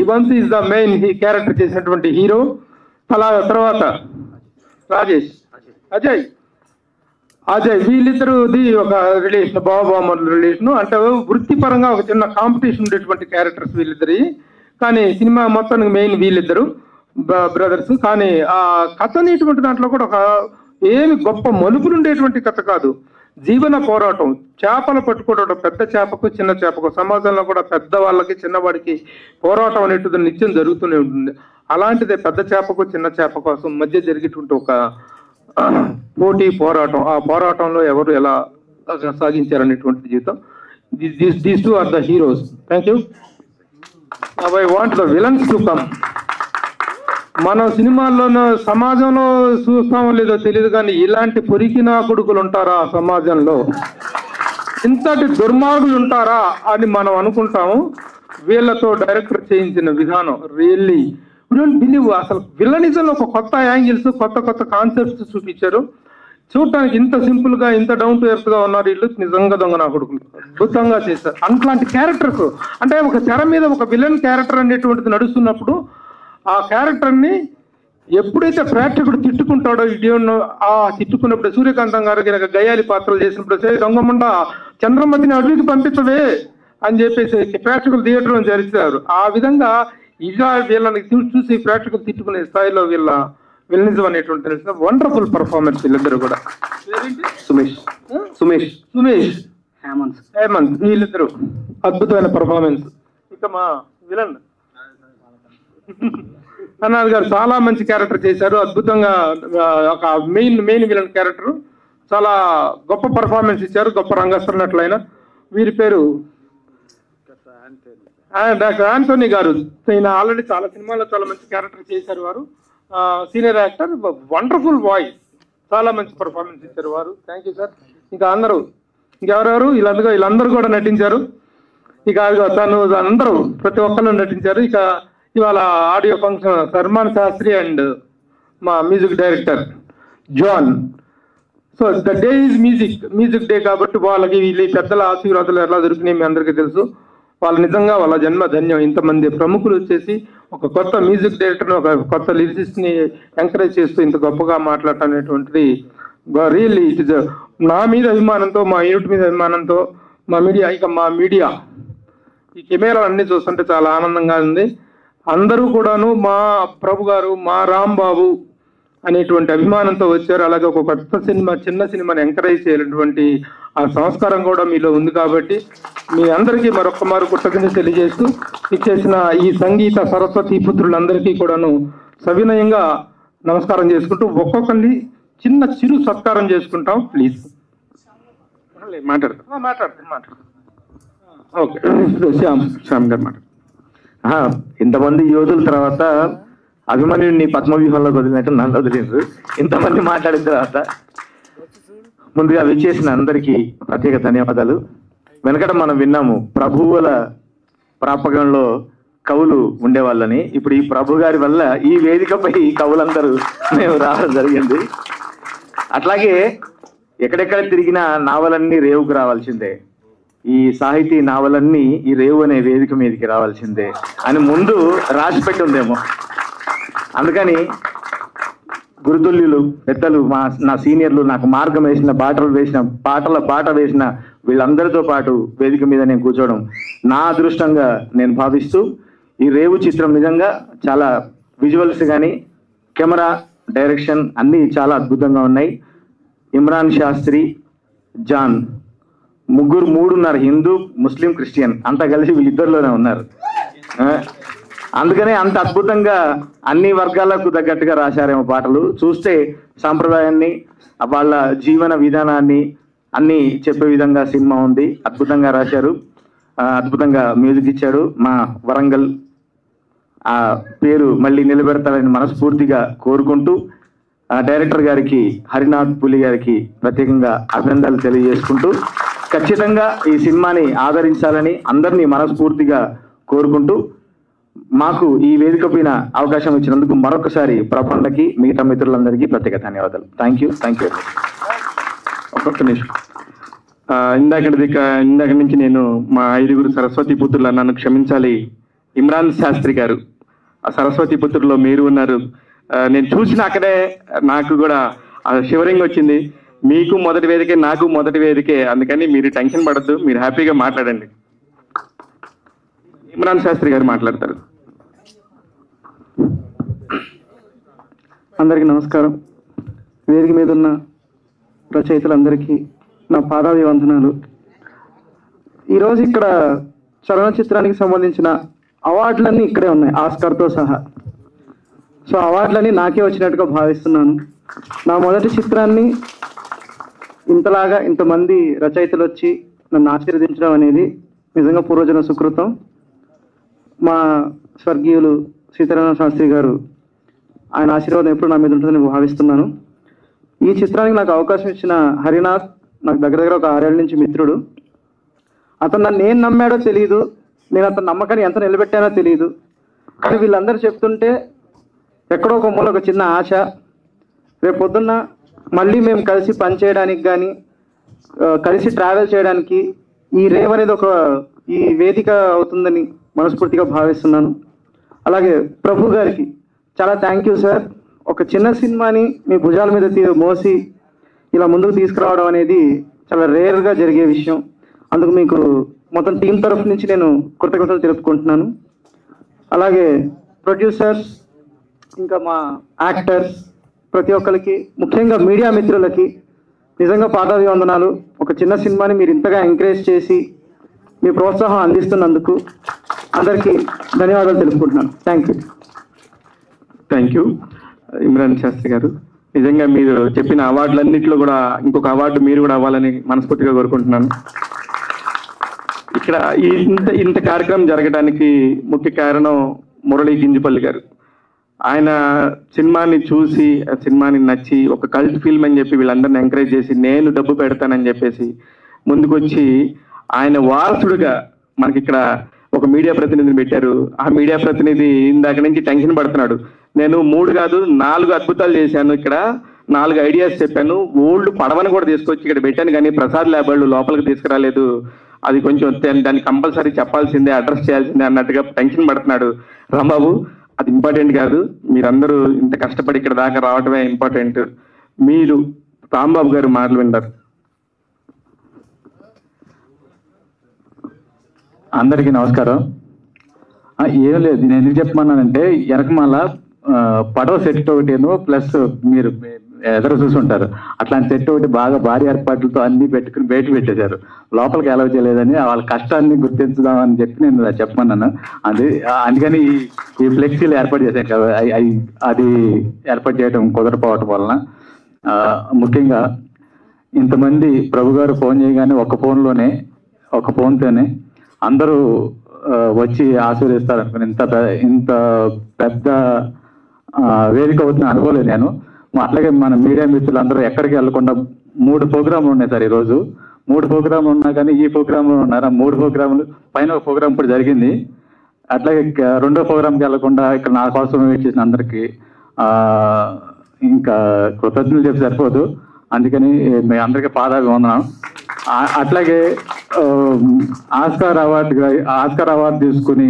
Vamshi is the main character చేసినటువంటి హీరో. తర్వాత రాజేష్, అజయ్ వీళ్ళిద్దరుది ఒక రిలేషన్, బావబామర్ల రిలేషన్. అంటే వృత్తిపరంగా ఒక చిన్న కాంపిటీషన్ ఉండేటువంటి క్యారెక్టర్స్ వీళ్ళిద్దరి. కానీ సినిమా మొత్తానికి మెయిన్ వీళ్ళిద్దరు బ్రదర్స్. కానీ ఆ కథ అనేటువంటి దాంట్లో కూడా ఒక ఏమి గొప్ప మలుపులు ఉండేటువంటి కథ కాదు, జీవన పోరాటం. చేపలు పట్టుకోవడం, పెద్ద చేపకు చిన్న చేపకు, సమాజంలో కూడా పెద్దవాళ్ళకి చిన్నవాడికి పోరాటం అనేటువంటి నిత్యం జరుగుతూనే ఉంటుంది. అలాంటిదే పెద్ద చేపకు చిన్న చేప కోసం మధ్య జరిగేటువంటి ఒక పోటీ పోరాటం. ఆ పోరాటంలో ఎవరు ఎలా సాగించారనేటువంటి జీవితం. These two are the heroes. Thank you. I want the villains to come. మన సినిమాల్లోనూ సమాజంలో చూస్తామో లేదో తెలియదు కానీ ఇలాంటి పొరికినా కొడుకులు ఉంటారా సమాజంలో, ఇంతటి దుర్మార్గులు ఉంటారా అని మనం అనుకుంటాము. వీళ్ళతో డైరెక్టర్ చేయించిన విధానం రియల్లీ డోంట్ బిలీవ్. అసలు విలనిజంలో ఒక కొత్త యాంగిల్స్, కొత్త కాన్సెప్ట్స్ చూపించారు. చూడటానికి ఇంత సింపుల్ గా, ఇంత డౌన్ టు ఎర్త్ గా ఉన్నారు వీళ్ళు. నిజంగా దొంగ నా కొడుకులు అద్భుతంగా చేశారు. అట్లాంటి క్యారెక్టర్స్ అంటే ఒక తెర మీద ఒక విలన్ క్యారెక్టర్ అనేటువంటిది నడుస్తున్నప్పుడు ఆ క్యారెక్టర్ ని ఎప్పుడైతే ప్రేక్షకుడు తిట్టుకుంటాడో, ఇడియోను ఆ తిట్టుకున్నప్పుడు సూర్యకాంతం గారు గయాలి పాత్రలు చేసినప్పుడు దొంగముండ చంద్రమతిని అడవికి పంపించవే అని చెప్పేసి ప్రేక్షకులు థియేటర్లో చేర్చారు. ఆ విధంగా ఇలా వీళ్ళని చూసి ప్రేక్షకులు తిట్టుకునే స్థాయిలో వీళ్ళ విలనిజం అనేటువంటి వండర్ఫుల్ పర్ఫార్మెన్స్ వీళ్ళిద్దరు కూడా. సుమేష్ హేమంత్ వీళ్ళిద్దరు అద్భుతమైన పర్ఫార్మెన్స్. ఇక మా విలన్ అనాథ్ గారు చాలా మంచి క్యారెక్టర్ చేశారు. అద్భుతంగా ఒక మెయిన్ విలన్ క్యారెక్టర్ చాలా గొప్ప పర్ఫార్మెన్స్ ఇచ్చారు. గొప్ప రంగస్థల నటులైన వీరి పేరు డాక్టర్ ఆంటోనీ గారు. ఈయన ఆల్రెడీ చాలా సినిమాల్లో చాలా మంచి క్యారెక్టర్ చేశారు. వారు సీనియర్ యాక్టర్, వండర్ఫుల్ వాయిస్, చాలా మంచి పర్ఫార్మెన్స్ ఇచ్చారు వారు. Thank you sir. ఇంకా అందరూ ఇంకెవరెవరు వీళ్ళందరూ కూడా నటించారు. ఇక అందరూ ప్రతి ఒక్కరు నటించారు. ఇక ఇవాళ audio function Sarman Shastri and మా music director John. So the day is music day కాబట్టి వాళ్ళకి వీళ్ళు పెద్దల ఆశీర్వాదాలు ఎలా దొరికినాయి మీ అందరికీ తెలుసు. వాళ్ళు నిజంగా వాళ్ళ జన్మ ధన్యం. ఇంతమంది ప్రముఖులు వచ్చేసి ఒక కొత్త మ్యూజిక్ డైరెక్టర్ని, ఒక కొత్త లిరిసిస్ట్ ని ఎంకరేజ్ చేస్తూ ఇంత గొప్పగా మాట్లాడటం అనేటువంటిది రియల్లీ ఇట్ ఇస్ నా మీద అభిమానంతో, మా యూనిట్ మీద అభిమానంతో, మా మీడియా ఈ కెమెరా అన్ని చూస్తుంటే చాలా ఆనందంగా ఉంది. అందరూ కూడాను మా ప్రభు గారు, మా రాంబాబు అనేటువంటి అభిమానంతో వచ్చారు. అలాగే ఒక కొత్త సినిమా, చిన్న సినిమాని ఎంకరేజ్ చేయాలన్నటువంటి ఆ సంస్కారం కూడా మీలో ఉంది. కాబట్టి మీ అందరికీ మరొకమారు కృతజ్ఞతలు తెలియజేస్తూ ఇచ్చేసిన ఈ సంగీత సరస్వతి పుత్రులందరికీ కూడాను సవినయంగా నమస్కారం చేసుకుంటూ ఒక్కొక్కరిని చిరు సత్కారం చేసుకుంటాం. ప్లీజ్ మాట్లాడు. ఓకే, శ్యామ్ గారు మాట్లాడు. ఇంతమంది యోధుల తర్వాత అభిమన్యుడిని పద్మవ్యూహంలోకి వదిలినట్టు నన్ను వదిలిండ్రు. ఇంతమంది మాట్లాడిన తర్వాత ముందుగా విచ్చేసిన అందరికీ ప్రత్యేక ధన్యవాదాలు. వెనకట మనం విన్నాము ప్రభువుల ప్రాపకంలో కవులు ఉండేవాళ్ళని. ఇప్పుడు ఈ ప్రభు గారి వల్ల ఈ వేదికపై కవులందరూ మేము రావడం జరిగింది. అట్లాగే ఎక్కడెక్కడ తిరిగినా నావలన్నీ రేవుకు రావాల్సిందే, ఈ సాహితీ నావలన్నీ ఈ రేవు అనే వేదిక మీదకి రావాల్సిందే అని ముందు రాసి పెట్టి ఉందేమో. అందుకని గురుతుల్యులు పెద్దలు, నా సీనియర్లు, నాకు మార్గం వేసిన బాట వేసిన వీళ్ళందరితో పాటు వేదిక మీద నేను కూర్చోవడం నా అదృష్టంగా నేను భావిస్తూ, ఈ రేవు చిత్రం నిజంగా చాలా విజువల్స్ కానీ కెమెరా డైరెక్షన్ అన్నీ చాలా అద్భుతంగా ఉన్నాయి. ఇమ్రాన్ శాస్త్రి, జాన్ మూడు ఉన్నారు, హిందూ, ముస్లిం, క్రిస్టియన్ అంతా కలిసి వీళ్ళిద్దరిలోనే ఉన్నారు. అందుకనే అంత అద్భుతంగా అన్ని వర్గాలకు తగ్గట్టుగా రాశారేమో పాటలు. చూస్తే సాంప్రదాయాన్ని, వాళ్ళ జీవన విధానాన్ని అన్ని చెప్పే విధంగా సినిమా ఉంది. అద్భుతంగా రాశారు, అద్భుతంగా మ్యూజిక్ ఇచ్చాడు. మా వరంగల్ ఆ పేరు మళ్ళీ నిలబెడతారని మనస్ఫూర్తిగా కోరుకుంటూ, డైరెక్టర్ గారికి, హరినాథ్ పులి గారికి ప్రత్యేకంగా అభినందనలు తెలియజేసుకుంటూ, ఖచ్చితంగా ఈ సినిమాని ఆదరించాలని అందరినీ మనస్ఫూర్తిగా కోరుకుంటూ, మాకు ఈ వేదిక పైన అవకాశం ఇచ్చినందుకు మరొకసారి ప్రబంధకి, మిగతా మిత్రులందరికీ ప్రత్యేక ధన్యవాదాలు. Thank you. ఒక్కొక్క నిమిషం. ఇందాక నుంచి నేను మా 5 సరస్వతి పుత్రులు నన్ను క్షమించాలి. ఇమ్రాన్ శాస్త్రి గారు ఆ సరస్వతి పుత్రుల్లో మీరు ఉన్నారు. నేను చూసినాకనే నాకు కూడా షివరింగ్ వచ్చింది. మీకు మొదటి వేదికే, నాకు మొదటి వేదికే. అందుకని మీరు టెన్షన్ పడద్దు, మీరు హ్యాపీగా మాట్లాడండి. ఇమ్రాన్ శాస్త్రి గారు మాట్లాడతారు. అందరికీ నమస్కారం. వేదిక మీద ఉన్న రచయితలందరికీ నా పాదాభివందనాలు. ఈరోజు ఇక్కడ చలనచిత్రానికి సంబంధించిన అవార్డులన్నీ ఇక్కడే ఉన్నాయి, ఆస్కార్తో సహా. సో అవార్డులన్నీ నాకే వచ్చినట్టుగా భావిస్తున్నాను. నా మొదటి చిత్రాన్ని ఇంతలాగా ఇంతమంది రచయితలు వచ్చి నన్ను ఆశీర్వదించడం అనేది నిజంగా పూర్వజన సుకృతం. మా స్వర్గీయులు సీతారామ శాస్త్రి గారు, ఆయన ఆశీర్వాదం ఎప్పుడు నా మీద ఉంటుందని భావిస్తున్నాను. ఈ చిత్రానికి నాకు అవకాశం ఇచ్చిన హరినాథ్ నాకు దగ్గర ఒక 6 ఏళ్ళ నుంచి మిత్రుడు. అతను నన్ను ఏం నమ్మాడో తెలియదు, నేను అతను నమ్మకాన్ని ఎంత నిలబెట్టానో తెలియదు. కానీ వీళ్ళందరూ చెప్తుంటే ఎక్కడో ఒక మూల ఒక చిన్న ఆశ, రేపు పొద్దున్న మళ్ళీ మేము కలిసి పనిచేయడానికి కానీ కలిసి ట్రావెల్ చేయడానికి ఈ రేవ్ అనేది ఈ వేదిక అవుతుందని మనస్ఫూర్తిగా భావిస్తున్నాను. అలాగే ప్రభు గారికి చాలా థ్యాంక్ యూ సార్. ఒక చిన్న సినిమాని మీ భుజాల మీద మోసి ఇలా ముందుకు తీసుకురావడం అనేది చాలా రేర్గా జరిగే విషయం. అందుకు మీకు మొత్తం టీం తరఫు నుంచి నేను కృతజ్ఞతలు తెలుపుకుంటున్నాను. అలాగే ప్రొడ్యూసర్స్, ఇంకా మా యాక్టర్స్, ప్రతి ఒక్కరికి, ముఖ్యంగా మీడియా మిత్రులకి నిజంగా పాదాభివందనాలు. ఒక చిన్న సినిమాని మీరు ఇంతగా ఎంకరేజ్ చేసి మీ ప్రోత్సాహం అందిస్తున్నందుకు అందరికీ ధన్యవాదాలు తెలుపుకుంటున్నాను. థ్యాంక్ యూ ఇమ్రాన్ శాస్త్రి గారు. నిజంగా మీరు చెప్పిన అవార్డులన్నింటిలో కూడా ఇంకొక అవార్డు మీరు కూడా అవ్వాలని మనస్ఫూర్తిగా కోరుకుంటున్నాను. ఇక్కడ ఇంత కార్యక్రమం జరగడానికి ముఖ్య కారణం మురళీ గింజపల్లి గారు. ఆయన సినిమాని చూసి, ఆ సినిమాని నచ్చి, ఒక కల్ట్ ఫిల్మ్ అని చెప్పి వీళ్ళందరిని ఎంకరేజ్ చేసి, నేను డబ్బు పెడతానని చెప్పేసి ముందుకొచ్చి ఆయన వారసుడుగా మనకి ఇక్కడ ఒక మీడియా ప్రతినిధిని పెట్టారు. ఆ మీడియా ప్రతినిధి ఇందాక నుంచి టెన్షన్ పడుతున్నాడు. నేను 3 కాదు 4 అద్భుతాలు చేశాను, ఇక్కడ 4 ఐడియాస్ చెప్పాను, ఓల్డ్ పడవని కూడా తీసుకొచ్చి ఇక్కడ పెట్టాను, కానీ ప్రసాద్ ల్యాబ్ వాళ్ళు లోపలికి తీసుకురాలేదు, అది కొంచెం దాన్ని కంపల్సరీ చెప్పాల్సిందే, అడ్రస్ చేయాల్సిందే అన్నట్టుగా టెన్షన్ పడుతున్నాడు. రాంబాబు, అది ఇంపార్టెంట్ కాదు, మీరందరూ ఇంత కష్టపడి ఇక్కడ దాకా రావటమే ఇంపార్టెంట్. మీరు రాంబాబు గారు మాటలు వింటారు. అందరికీ నమస్కారం. ఏం లేదు, నేను ఎందుకు చెప్పమన్నానంటే, వెనకమాల పడవ సెట్ ఒకటేనో ప్లస్ మీరు ఎదురు చూసుంటారు, అట్లాంటి సెట్ ఒకటి బాగా భారీ ఏర్పాట్లతో అన్ని పెట్టుకుని బయట పెట్టేశారు. లోపలికి అలౌ చేయలేదని వాళ్ళ కష్టాన్ని గుర్తించుదామని చెప్పి నేను చెప్పమన్నాను. అందుకని ఈ ఫ్లెక్సీలు ఏర్పాటు చేశాను కదా, అది ఏర్పాటు చేయడం కుదరపోవటం వలన, ముఖ్యంగా ఇంతమంది ప్రభు గారు ఫోన్ చేయగానే ఒక ఫోన్తోనే అందరూ వచ్చి ఆశీర్వదిస్తారు అనుకుని ఇంత పెద్ద వేదిక అవుతుంది అనుకోలేదు నేను. అట్లాగే మన మీడియా మిత్రులు అందరూ ఎక్కడికి వెళ్ళకుండా 3 ప్రోగ్రాంలు ఉన్నాయి సార్ ఈరోజు. 3 ప్రోగ్రాంలు ఉన్నా కానీ ఈ ప్రోగ్రాంలో ఉన్నారు. 3 ప్రోగ్రాములు పైన ఒక ప్రోగ్రామ్ ఇప్పుడు జరిగింది. అట్లాగే రెండో ప్రోగ్రామ్కి వెళ్లకుండా ఇక్కడ నా కోసం వెయిట్ చేసిన అందరికీ ఇంకా కృతజ్ఞతలు చెప్పి సరిపోదు. అందుకని మీ అందరికీ పాదాభివందనం. అట్లాగే ఆస్కార్ అవార్డు తీసుకుని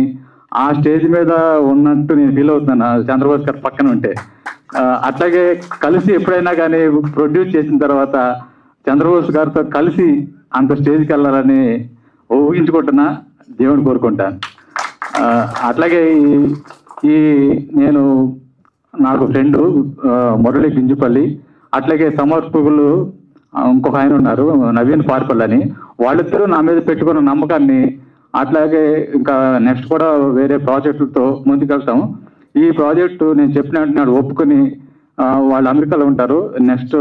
ఆ స్టేజ్ మీద ఉన్నట్టు నేను ఫీల్ అవుతున్నాను చంద్రబోస్ గారు పక్కన ఉంటే. అట్లాగే కలిసి ఎప్పుడైనా కానీ ప్రొడ్యూస్ చేసిన తర్వాత చంద్రబోస్ గారితో కలిసి అంత స్టేజ్కి వెళ్ళాలని ఊహించుకుంటున్నా, దేవుని కోరుకుంటాను. అట్లాగే ఈ నేను నాకు ఫ్రెండు మురళి గింజుపల్లి, అట్లాగే సమర్పకులు ఇంకొక ఆయన ఉన్నారు నవీన్ పార్పల్ అని, వాళ్ళిద్దరూ నా మీద పెట్టుకున్న నమ్మకాన్ని, అట్లాగే ఇంకా నెక్స్ట్ కూడా వేరే ప్రాజెక్టులతో ముందుకెళ్తాము. ఈ ప్రాజెక్టు నేను చెప్పిన వెంటనే ఒప్పుకొని వాళ్ళు అమెరికాలో ఉంటారు, నెక్స్ట్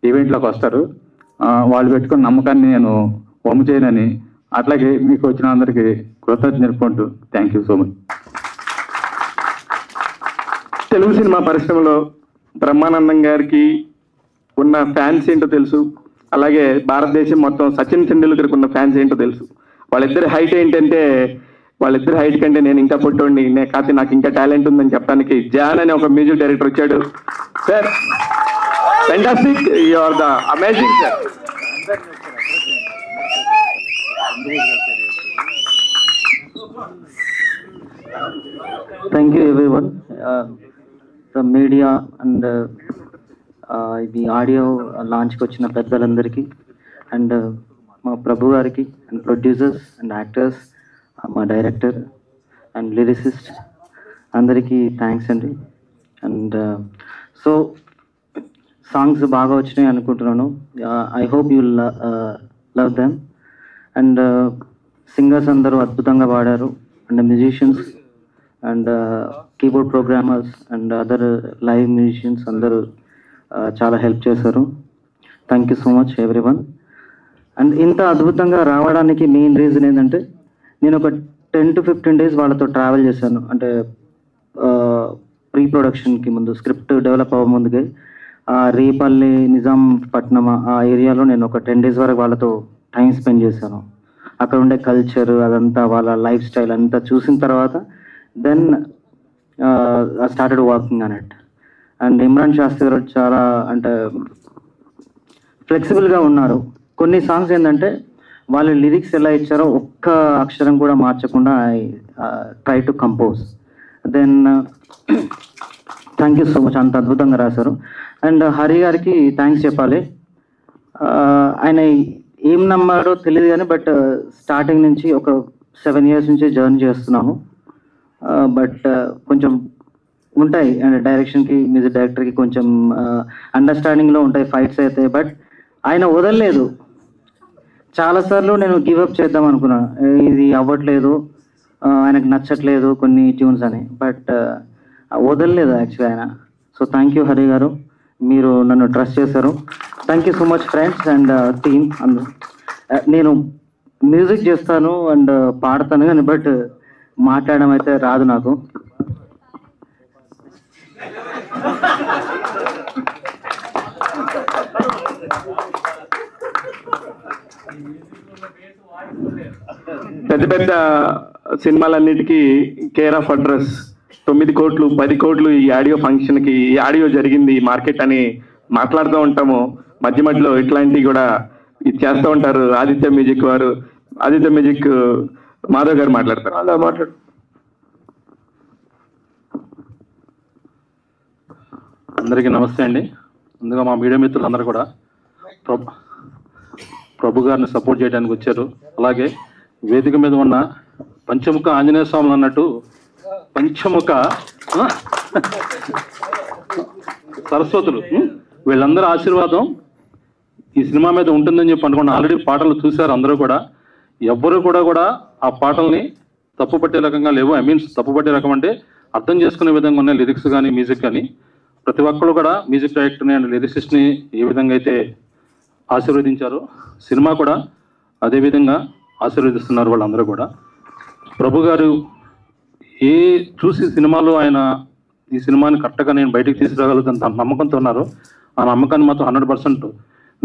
ఈవెంట్లోకి వస్తారు. వాళ్ళు పెట్టుకున్న నమ్మకాన్ని నేను వమ్ము చేయనని, అట్లాగే మీకు వచ్చిన అందరికీ కృతజ్ఞతలు తెలుపుకుంటూ thank you so much. Telugu cinema పరిశ్రమలో బ్రహ్మానందం గారికి ఉన్న ఫ్యాన్స్ ఏంటో తెలుసు, అలాగే భారతదేశం మొత్తం సచిన్ టెండూల్కర్కి ఉన్న ఫ్యాన్స్ ఏంటో తెలుసు. వాళ్ళిద్దరి హైట్ ఏంటంటే, వాళ్ళిద్దరి హైట్ కంటే నేను ఇంకా పుట్టోండి, కాకపోతే నాకు ఇంకా టాలెంట్ ఉందని చెప్పడానికి జాన్ అనే ఒక మ్యూజిక్ డైరెక్టర్ వచ్చాడు. Sir fantastic, you are the amazing sir. Thank you everyone, the media and the audio launch కి వచ్చిన పెద్దలందరికీ, అండ్ మా ప్రభు గారికి, అండ్ ప్రొడ్యూసర్స్ అండ్ యాక్టర్స్, మా డైరెక్టర్ అండ్ లిరిసిస్ట్ అందరికీ థ్యాంక్స్ అండి. అండ్ సో సాంగ్స్ బాగా వచ్చినాయి అనుకుంటున్నాను. I hope you love them. And singers అందరూ అద్భుతంగా పాడారు, and musicians and keyboard programmers and other live musicians అందరూ చాలా హెల్ప్ చేశారు. Thank you so much everyone. And ఇంత అద్భుతంగా రావడానికి మెయిన్ రీజన్ ఏంటంటే, నేను ఒక 10 to 15 days వాళ్ళతో ట్రావెల్ చేశాను. అంటే ప్రీ ప్రొడక్షన్కి ముందు, స్క్రిప్ట్ డెవలప్ అవ్వ ముందుకే రేపల్లి, నిజాంపట్నం ఆ ఏరియాలో నేను ఒక 10 days వరకు వాళ్ళతో టైం స్పెండ్ చేశాను. అక్కడ ఉండే కల్చర్ అదంతా, వాళ్ళ లైఫ్ స్టైల్ అంతా చూసిన తర్వాత then I started working on it. And Imran Shastri garu చాలా అంటే ఫ్లెక్సిబుల్గా ఉన్నారు. కొన్ని సాంగ్స్ ఏంటంటే వాళ్ళ లిరిక్స్ ఎలా ఇచ్చారో ఒక్క అక్షరం కూడా మార్చకుండా I try to compose. Then thank you so much, అంత అద్భుతంగా రాశారు. అండ్ హరి గారికి థ్యాంక్స్ చెప్పాలి. ఆయన ఏం నమ్మాడో తెలియదు కానీ, బట్ స్టార్టింగ్ నుంచి ఒక 7 years నుంచి జర్నీ చేస్తున్నాము. బట్ కొంచెం ఉంటాయి, అండ్ డైరెక్షన్కి, మ్యూజిక్ డైరెక్టర్కి కొంచెం అండర్స్టాండింగ్లో ఉంటాయి ఫైట్స్ అయితే, బట్ ఆయన వదలలేదు. చాలాసార్లు నేను గివప్ చేద్దాం అనుకున్నా, ఇది అవ్వట్లేదు, ఆయనకు నచ్చట్లేదు కొన్ని ట్యూన్స్ అని, బట్ వదలలేదు యాక్చువల్లీ ఆయన. సో థ్యాంక్ యూ హరి గారు, మీరు నన్ను ట్రస్ట్ చేశారు. Thank you so much friends and team అందరూ. నేను మ్యూజిక్ చేస్తాను అండ్ పాడతాను కానీ, బట్ మాట్లాడడం అయితే రాదు నాకు. పెద్ద పెద్ద సినిమాలన్నిటికీ కేర్ ఆఫ్ అడ్రస్ 9 కోట్లు 10 కోట్లు ఈ ఆడియో ఫంక్షన్కి, ఈ ఆడియో జరిగింది మార్కెట్ అని మాట్లాడుతూ ఉంటాము. మధ్య మధ్యలో ఇట్లాంటివి కూడా ఇది చేస్తూ ఉంటారు. ఆదిత్య మ్యూజిక్ మాధవ్ గారు మాట్లాడతారు. అలా మాట్లాడు. అందరికీ నమస్తే అండి. ముందుగా మా మీడియా మిత్రులందరూ కూడా ప్రభు గారిని సపోర్ట్ చేయడానికి వచ్చారు. అలాగే వేదిక మీద ఉన్న పంచముఖ ఆంజనేయ స్వాములు అన్నట్టు పంచముఖ సరస్వతులు, వీళ్ళందరూ ఆశీర్వాదం ఈ సినిమా మీద ఉంటుందని చెప్పి అనుకున్న ఆల్రెడీ పాటలు చూశారు అందరూ కూడా. ఎవ్వరు కూడా ఆ పాటల్ని తప్పుపట్టే రకంగా లేవు. ఐ మీన్స్ తప్పుపట్టే రకం అంటే అర్థం చేసుకునే విధంగా ఉన్నాయి లిరిక్స్ కానీ, మ్యూజిక్ కానీ. ప్రతి ఒక్కరు కూడా మ్యూజిక్ డైరెక్టర్ని అండ్ లిరిసిస్ట్ని ఏ విధంగా అయితే ఆశీర్వదించారో, సినిమా కూడా అదేవిధంగా ఆశీర్వదిస్తున్నారు వాళ్ళందరూ కూడా. ప్రభు గారు చూసి సినిమాలో ఆయన ఈ సినిమాని కరెక్ట్గా నేను బయటకు తీసుకురాగలుగుతాను నమ్మకంతో ఉన్నారు. ఆ నమ్మకాన్ని మాత్రం 100%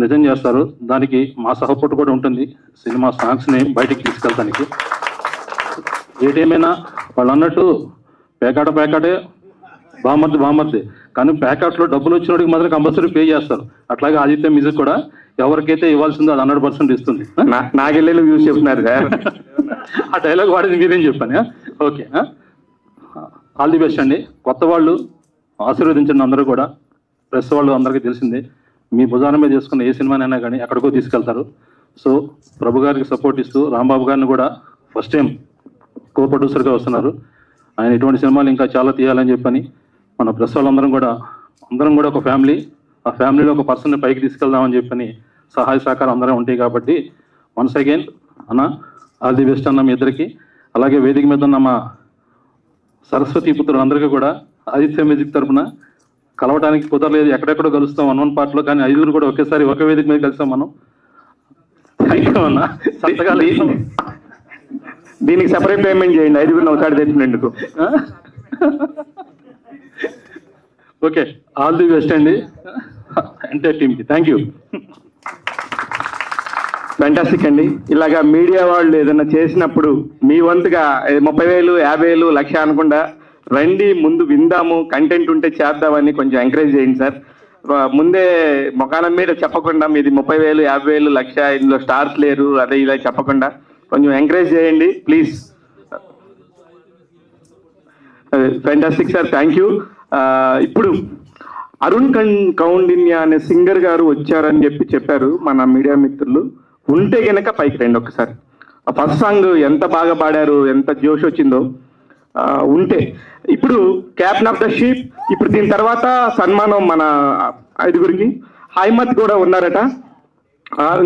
నిజం చేస్తారు. దానికి మా సపోర్ట్ కూడా ఉంటుంది. సినిమా సాంగ్స్ని బయటికి తీసుకెళ్తానికి ఏటేమైనా వాళ్ళు అన్నట్టు పేకాటే బామర్ది కానీ ప్యాకెట్లో డబ్బులు వచ్చినోడికి మాత్రం కంపల్సరీ పే చేస్తారు. అట్లాగే ఆదిత్య మ్యూజిక్ కూడా ఎవరికైతే ఇవ్వాల్సిందో అది 100% ఇస్తుంది. నాకెళ్ళి యూజ్ చెప్తున్నారు సార్. ఆ డైలాగ్ వాడేది మీరేం చెప్పాను. ఓకే, ఆల్ ది బెస్ట్ అండి. కొత్త వాళ్ళు ఆశీర్వదించండి. అందరూ కూడా ప్రెస్ వాళ్ళు అందరికీ తెలిసిందే, మీ భుజాన మీద చేసుకున్న ఏ సినిమానైనా కానీ ఎక్కడికో తీసుకెళ్తారు. సో ప్రభు గారికి సపోర్ట్ ఇస్తూ రాంబాబు గారిని కూడా ఫస్ట్ టైం కో ప్రొడ్యూసర్గా వస్తున్నారు. ఆయన ఇటువంటి సినిమాలు ఇంకా చాలా తీయాలని చెప్పని మన ప్రెస్ వాళ్ళందరం కూడా ఒక ఫ్యామిలీ, ఆ ఫ్యామిలీలో ఒక పర్సన్ని పైకి తీసుకెళ్దామని చెప్పని సహాయ సహకారం అందరం ఉంటాయి. కాబట్టి వన్స్ అగైన్ అన్న ఆల్ ది బెస్ట్ అన్న మీ ఇద్దరికి. అలాగే వేదిక మీద ఉన్న మా సరస్వతి పుత్రులందరికీ కూడా ఆదిత్య మ్యూజిక్ తరఫున కలవడానికి కుదరలేదు, ఎక్కడెక్కడో కలుస్తాం 1 పార్ట్లో, కానీ 5 కూడా ఒకేసారి ఒకే వేదిక మీద కలిసాం మనం. థ్యాంక్ యూ అన్న. సంతకాలు దీనికి సెపరేట్ పేమెంట్ చేయండి, 5 ఒకసారి తెచ్చినందుకు. ఓకే, ఆల్ ది బెస్ట్ అండి ఎంటైర్ టీమ్కి. Thank you. ఫ్యాంటాస్టిక్ అండి. ఇలాగా మీడియా వాళ్ళు ఏదైనా చేసినప్పుడు మీ వంతుగా 30,000, 50,000, 1,00,000 అనకుండా రండి, ముందు విందాము, కంటెంట్ ఉంటే చేద్దామని కొంచెం ఎంకరేజ్ చేయండి సార్. ముందే మొకానం మీద చెప్పకుండా మీది 30,000, 50,000, 1,00,000, ఇందులో స్టార్స్ లేరు అదే ఇలా చెప్పకుండా కొంచెం ఎంకరేజ్ చేయండి please. Fantastic sir, thank you. ఇప్పుడు అరుణ్ కౌండిన్య అనే సింగర్ గారు వచ్చారని చెప్పారు మన మీడియా మిత్రులు. ఉంటే గనక పైకి రండి ఒకసారి. ఫస్ట్ సాంగ్ ఎంత బాగా పాడారు, ఎంత జోష్ వచ్చిందో. ఉంటే ఇప్పుడు క్యాప్టెన్ ఆఫ్ ద షీప్, ఇప్పుడు దీని తర్వాత సన్మానం మన 5గురికి. హైమత్ కూడా ఉన్నారట.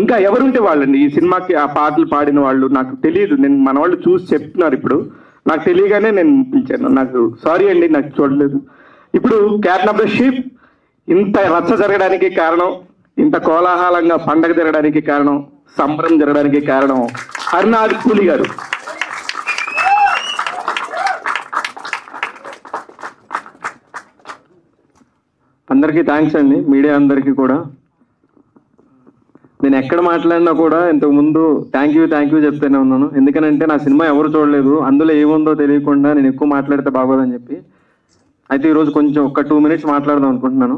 ఇంకా ఎవరుంటే వాళ్ళండి ఈ సినిమాకి ఆ పాటలు పాడిన వాళ్ళు నాకు తెలియదు. నేను మన వాళ్ళు చూసి చెప్తున్నారు. ఇప్పుడు నాకు తెలియగానే నేను పిలిచాను. నాకు సారీ అండి, నాకు చూడలేదు. ఇప్పుడు క్యాప్టెన్ ఆఫ్ ద షీప్ ఇంత రచ్చ జరగడానికి కారణం, ఇంత కోలాహలంగా పండగ జరగడానికి కారణం, సంబరం జరగడానికి కారణం హరినాథ్ కూలి గారు. అందరికీ థ్యాంక్స్ అండి, మీడియా అందరికీ కూడా. నేను ఎక్కడ మాట్లాడినా కూడా ఇంతకు ముందు థ్యాంక్ యూ చెప్తూనే ఉన్నాను. ఎందుకనంటే నా సినిమా ఎవరు చూడలేదు, అందులో ఏముందో తెలియకుండా నేను ఎక్కువ మాట్లాడితే బాగోదని చెప్పి. అయితే ఈరోజు కొంచెం ఒక 2 minutes మాట్లాడదాం అనుకుంటున్నాను.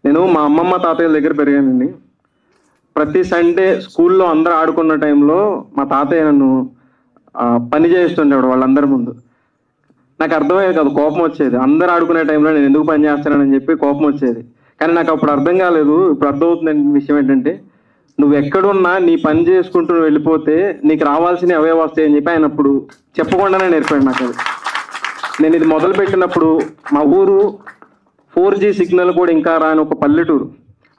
నేను మా అమ్మమ్మ తాతయ్య దగ్గర పెరిగానండి. ప్రతి సండే స్కూల్లో అందరూ ఆడుకున్న టైంలో మా తాతయ్య నన్ను పని చేస్తుండేవాడు వాళ్ళందరి ముందు. నాకు అర్థమయ్యేది కాదు, కోపం వచ్చేది. అందరూ ఆడుకునే టైంలో నేను ఎందుకు పని చేస్తానని చెప్పి కోపం వచ్చేది. కానీ నాకు అప్పుడు అర్థం కాలేదు. ఇప్పుడు అర్థమవుతుంది విషయం ఏంటంటే, నువ్వు ఎక్కడున్నా నీ పని చేసుకుంటూ వెళ్ళిపోతే నీకు రావాల్సినవి అవే వస్తాయని చెప్పి ఆయన అప్పుడు చెప్పకుండానే నేర్పాడు నాకు. అది నేను ఇది మొదలు పెట్టినప్పుడు మా ఊరు 4G సిగ్నల్ కూడా ఇంకా రాని ఒక పల్లెటూరు.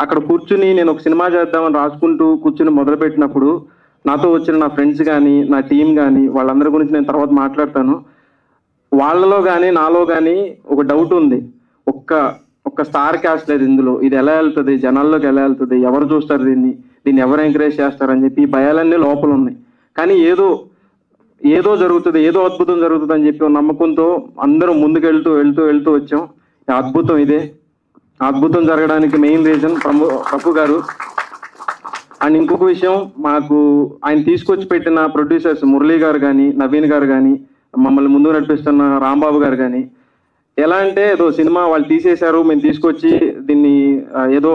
అక్కడ కూర్చుని నేను ఒక సినిమా చేద్దామని రాసుకుంటూ కూర్చుని మొదలు పెట్టినప్పుడు నాతో వచ్చిన నా ఫ్రెండ్స్ కానీ నా టీం కానీ వాళ్ళందరి గురించి నేను తర్వాత మాట్లాడతాను. వాళ్ళలో కానీ నాలో కానీ ఒక డౌట్ ఉంది. ఒక్క స్టార్ క్యాస్ట్ లేదు ఇందులో. ఇది ఎలా వెళ్తుంది, జనాల్లోకి ఎలా వెళ్తుంది, ఎవరు చూస్తారు దీన్ని ఎవరు ఎంకరేజ్ చేస్తారని చెప్పి ఈ భయాలన్నీ లోపల ఉన్నాయి. కానీ ఏదో జరుగుతుంది, ఏదో అద్భుతం జరుగుతుంది అని చెప్పి నమ్మకంతో అందరం ముందుకు వెళ్తూ వచ్చాం. అద్భుతం ఇదే. అద్భుతం జరగడానికి మెయిన్ రీజన్ ప్రభు గారు. అండ్ ఇంకొక విషయం, మాకు ఆయన తీసుకొచ్చి పెట్టిన ప్రొడ్యూసర్స్ మురళీ గారు కానీ, నవీన్ గారు కానీ, మమ్మల్ని ముందుకు నడిపిస్తున్న రాంబాబు గారు కానీ, ఎలా అంటే ఏదో సినిమా వాళ్ళు తీసేశారు, మేము తీసుకొచ్చి దీన్ని ఏదో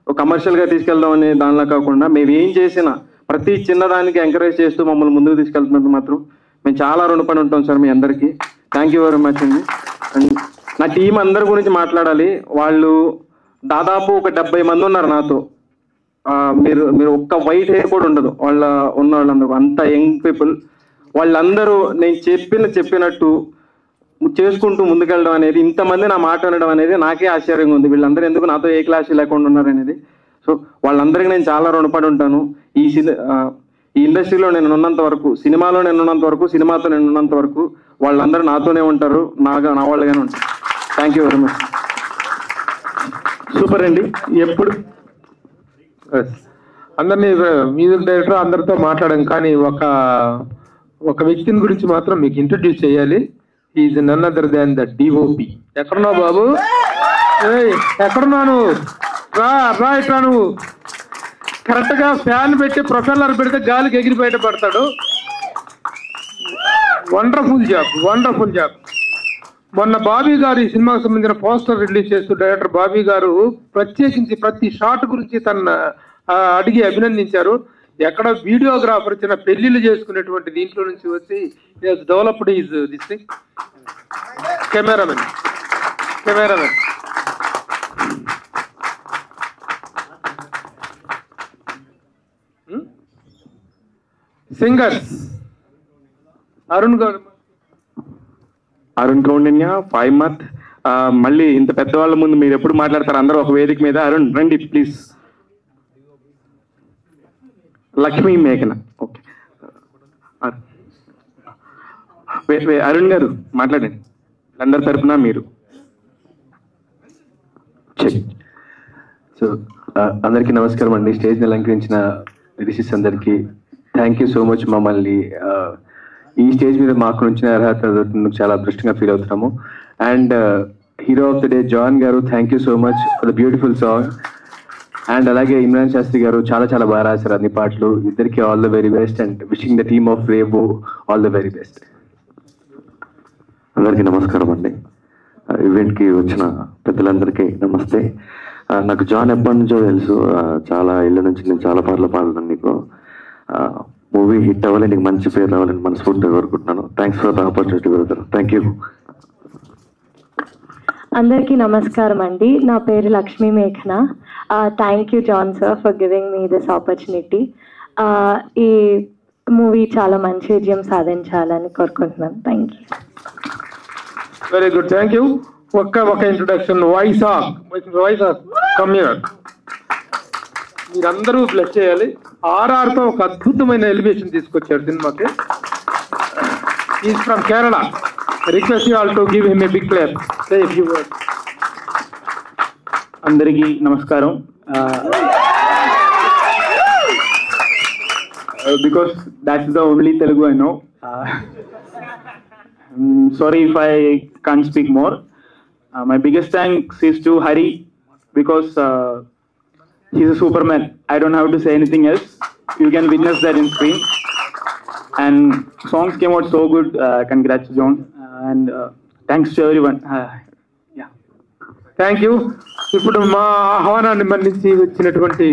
కమర్షియల్గా తీసుకెళ్దామని దానిలో కాకుండా మేము ఏం చేసినా ప్రతి చిన్నదానికి ఎంకరేజ్ చేస్తూ మమ్మల్ని ముందుకు తీసుకెళ్తున్నందుకు మాత్రం మేము చాలా రుణపడి ఉంటాం సార్ మీ అందరికీ. థ్యాంక్ యూ వెరీ మచ్ అండి. అండ్ నా టీం అందరి గురించి మాట్లాడాలి. వాళ్ళు దాదాపు ఒక 70 మంది ఉన్నారు నాతో. మీరు ఒక్క వైట్ హెయిర్ కూడా ఉండదు ఉన్న వాళ్ళందరూ, అంత యంగ్ పీపుల్. వాళ్ళందరూ నేను చెప్పినట్టు చేసుకుంటూ ముందుకెళ్ళడం అనేది, ఇంతమంది నా మాట వినడం అనేది నాకే ఆశ్చర్యంగా ఉంది. వీళ్ళందరూ ఎందుకు నాతో ఏ క్లాస్ లేకుండా ఉన్నారనేది. సో వాళ్ళందరికీ నేను చాలా రుణపడి ఉంటాను. ఈ ఇండస్ట్రీలో నేను ఉన్నంత వరకు, సినిమాలో నేను ఉన్నంత వరకు, సినిమాతో నేను ఉన్నంత వరకు వాళ్ళందరూ నాతోనే ఉంటారు, నా వాళ్ళగానే ఉంటారు. Thank you very much. Super అండి. ఎప్పుడు అందరినీ మ్యూజిక్ డైరెక్టర్ అందరితో మాట్లాడాం, కానీ ఒక వ్యక్తిని గురించి మాత్రం మీకు ఇంట్రడ్యూస్ చేయాలి. Is none other than the DOP. ఎక్కడున్నావు బాబు? ఎక్కడున్నాను? రా ఇట్లా నువ్వు కరెక్ట్ గా ఫ్యాన్ పెట్టి ప్రొపెల్లర్ పెడితే గాలికి ఎగిరి బయట పడతాడు. Wonderful job. మొన్న బాబీ గారు ఈ సినిమాకు సంబంధించిన పోస్టర్ రిలీజ్ చేస్తూ డైరెక్టర్ బాబీ గారు ప్రత్యేకించి ప్రతి షాట్ గురించి తన అడిగి అభినందించారు. ఎక్కడ వీడియోగ్రాఫర్ చిన్న పెళ్లిళ్ళు చేసుకునేటువంటి దీంట్లో నుంచి వచ్చి developed is this thing. Cameraman singers Arun Kaundinya, ఫైమత్. మళ్ళీ ఇంత పెద్దవాళ్ళ ముందు మీరు ఎప్పుడు మాట్లాడతారు? అందరూ ఒక వేదిక మీద. అరుణ్ రండి ప్లీజ్. లక్ష్మీ మేఘన. ఓకే, అరుణ్ గారు మాట్లాడండి అందరి తరఫున మీరు. సో అందరికీ నమస్కారం అండి. స్టేజ్ని అలంకరించిన రిషిస్ అందరికీ థ్యాంక్ యూ సో మచ్. మమ్మల్ని ఈ స్టేజ్ మీద మాకు నుంచిన అర్హత చాలా అదృష్టంగా ఫీల్ అవుతున్నాము. And hero of the day John గారు, thank you so much for the beautiful song. And అలాగే ఇమ్రాన్ శాస్త్రి గారు చాలా బాగా రాశారు అన్ని పాటలు. ఇద్దరికి all the very best and wishing the team of Revo all the very best. అందరికీ నమస్కారం అండి. ఈవెంట్కి వచ్చిన పెద్దలందరికీ నమస్తే. నాకు జాన్ ఎప్పటి నుంచో తెలుసు. చాలా ఇళ్ళ నుంచి నేను చాలా పాటలు పాడుతాను. నీకు మూవీ హిట్ అవ్వాలి, నీకు మంచి పేరు రావాలని మనస్ఫూర్తిగా కోరుకుంటున్నాను. Thanks for the opportunity brother. Thank you. అందరికీ నమస్కారం అండి. నా పేరు లక్ష్మీ మేఘన. Thank you John sir for giving me this opportunity. ఈ మూవీ చాలా మంచి విజయం సాధించాలని కోరుకుంటున్నాను. థ్యాంక్ you. Very good, thank you. ఒక ఇంట్రొడక్షన్. Vizag come here. మీరందరూ బ్లెస్ చేయాలి. ఆర్ఆర్తో ఒక అద్భుతమైన ఎలివేషన్ తీసుకొచ్చారు సినిమాకి. Is from Kerala. Request you all to give him a big clap. Say a few words. అందరికీ నమస్కారం. Because that's the only Telugu I know. Sorry if I can't speak more. My biggest thanks is to Hari because he's a Superman. I don't have to say anything else. You can witness that in screen. And songs came out so good. Congrats, John. And thanks to everyone. Yeah. Thank you. ఇప్పుడు మా ఆహ్వానాన్ని మన్నించి వచ్చినటువంటి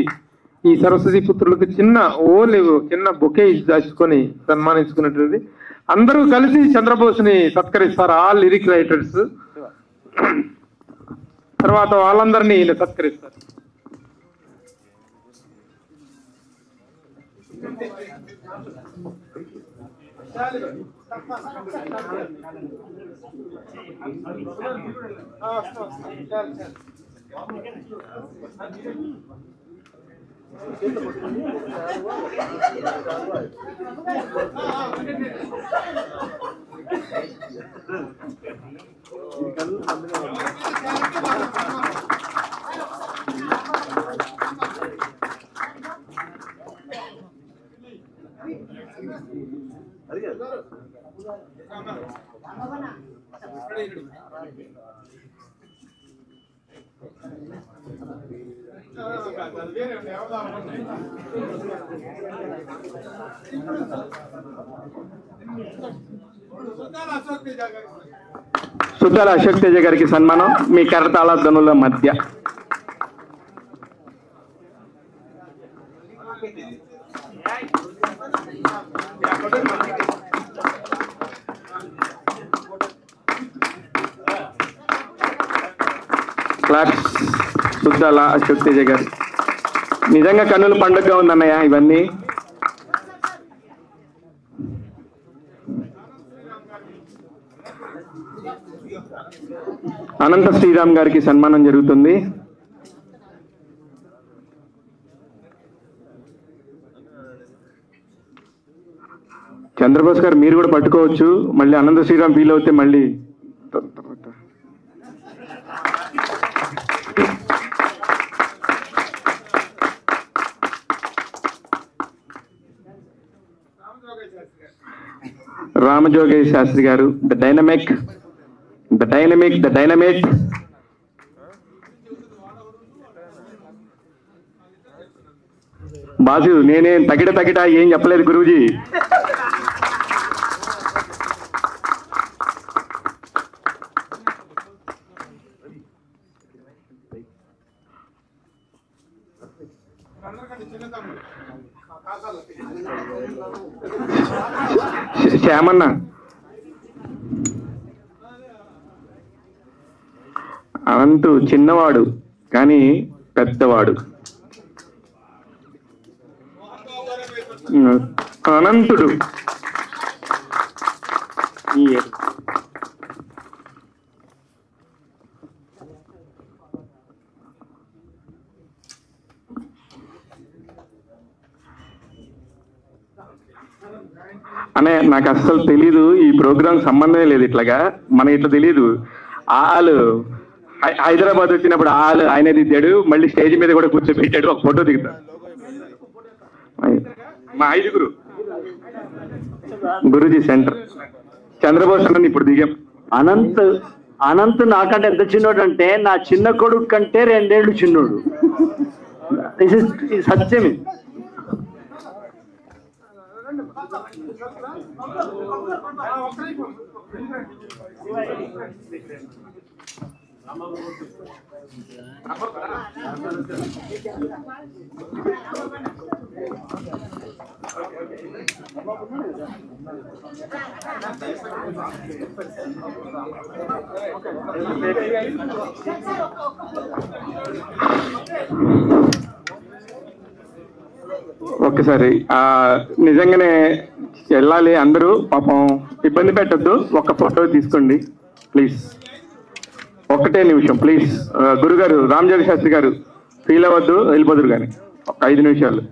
ఈ సరస్వతి పుత్రులకు చిన్న బొకే దాచుకొని సన్మానించుకున్నటువంటి అందరూ కలిసి చంద్రబోస్ని సత్కరిస్తారు. All lyric writers. తర్వాత వాళ్ళందరినీ ఈయన సత్కరిస్తారు. సుద్దాల అశోక్ తేజ గారికి సన్మానం మీ కరతాళ ధ్వనుల మధ్య. క్లాప్స్ సుద్దాల అశోక్ తేజ గారు. నిజంగా కన్నుల పండుగగా ఉందన్నయ్య ఇవన్నీ. అనంత శ్రీరామ్ గారికి సన్మానం జరుగుతుంది. చంద్రబోస్ గారు మీరు కూడా పట్టుకోవచ్చు. మళ్ళీ అనంత శ్రీరామ్ ఫీల్ అవుతే మళ్ళీ రామజోగయ్య శాస్త్రి గారు. ద డైనమిక్ బాసు నేనేం తగిట ఏం చెప్పలేదు గురూజీ. శ్యామన్న అనంతు చిన్నవాడు కానీ పెద్దవాడు. అనంతుడు అనే నాకు అస్సలు తెలీదు, ఈ ప్రోగ్రామ్ సంబంధమే లేదు. ఇట్లాగా మనకి ఇట్లా తెలీదు. వాళ్ళు హైదరాబాద్ వచ్చినప్పుడు ఆయన దిద్దాడు, మళ్ళీ స్టేజ్ మీద కూడా కూర్చోబెట్టాడు, ఒక ఫోటో దిగుతాడు. మా 5 గురూజీ సెంటర్ చంద్రబోస్ అన్న ఇప్పుడు దిగాం. అనంత్ నాకంటే ఎంత చిన్నోడు అంటే నా చిన్న కొడుకు కంటే 2 ఏళ్ళు చిన్నోడు. సత్యం. ఒక్కసారి నిజంగానే వెళ్ళాలి, అందరూ పాపం ఇబ్బంది పెట్టద్దు. ఒక ఫోటో తీసుకోండి ప్లీజ్, ఒక్కటే నిమిషం ప్లీజ్. గురుగారు రామజోగి శాస్త్రి గారు ఫీల్ అవ్వద్దు, వెళ్ళిపోదురు కానీ ఒక 5 నిమిషాలు.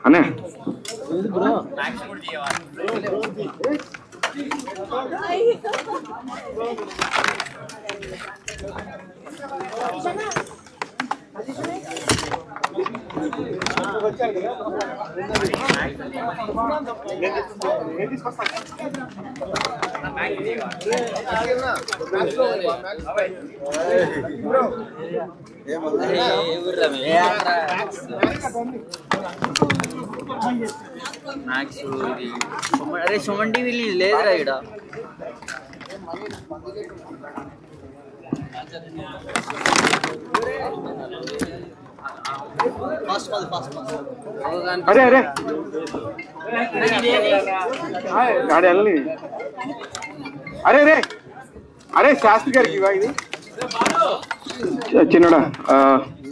అనే అరే సుమన్ టీవీ లేదురా ఇక్కడ. అరే అరే అరే అరే అరే శాస్త్రి గారికి ఇవా ఇది చిన్నడా.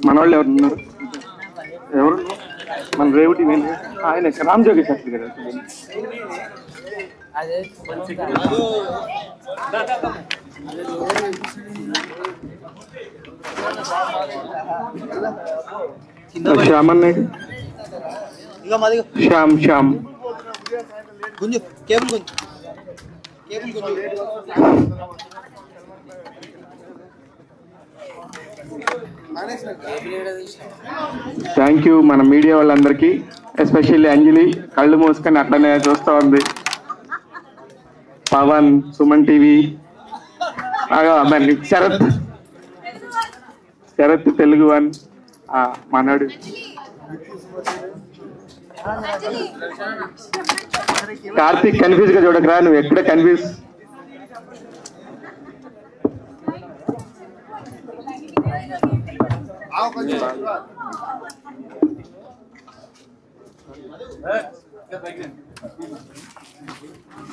మన వాళ్ళు ఎవరు ఉన్నారు? ఎవరు మన రేవుటి ఆయన రామజోగి శాస్త్రి గారు. శ్యామన్న శ్యామ్ థ్యాంక్ యూ మన మీడియా వాళ్ళందరికీ, ఎస్పెషల్లీ అంజలి కళ్ళు మూసుకొని అట్లనే చూస్తూ ఉంది. పవన్, సుమన్ టీవీ, శరత్ తెలుగు వన్, మనడు కార్తీక్. కన్ఫ్యూజ్ గా చూడకరా, నువ్వు ఎక్కడ కన్ఫ్యూజ్.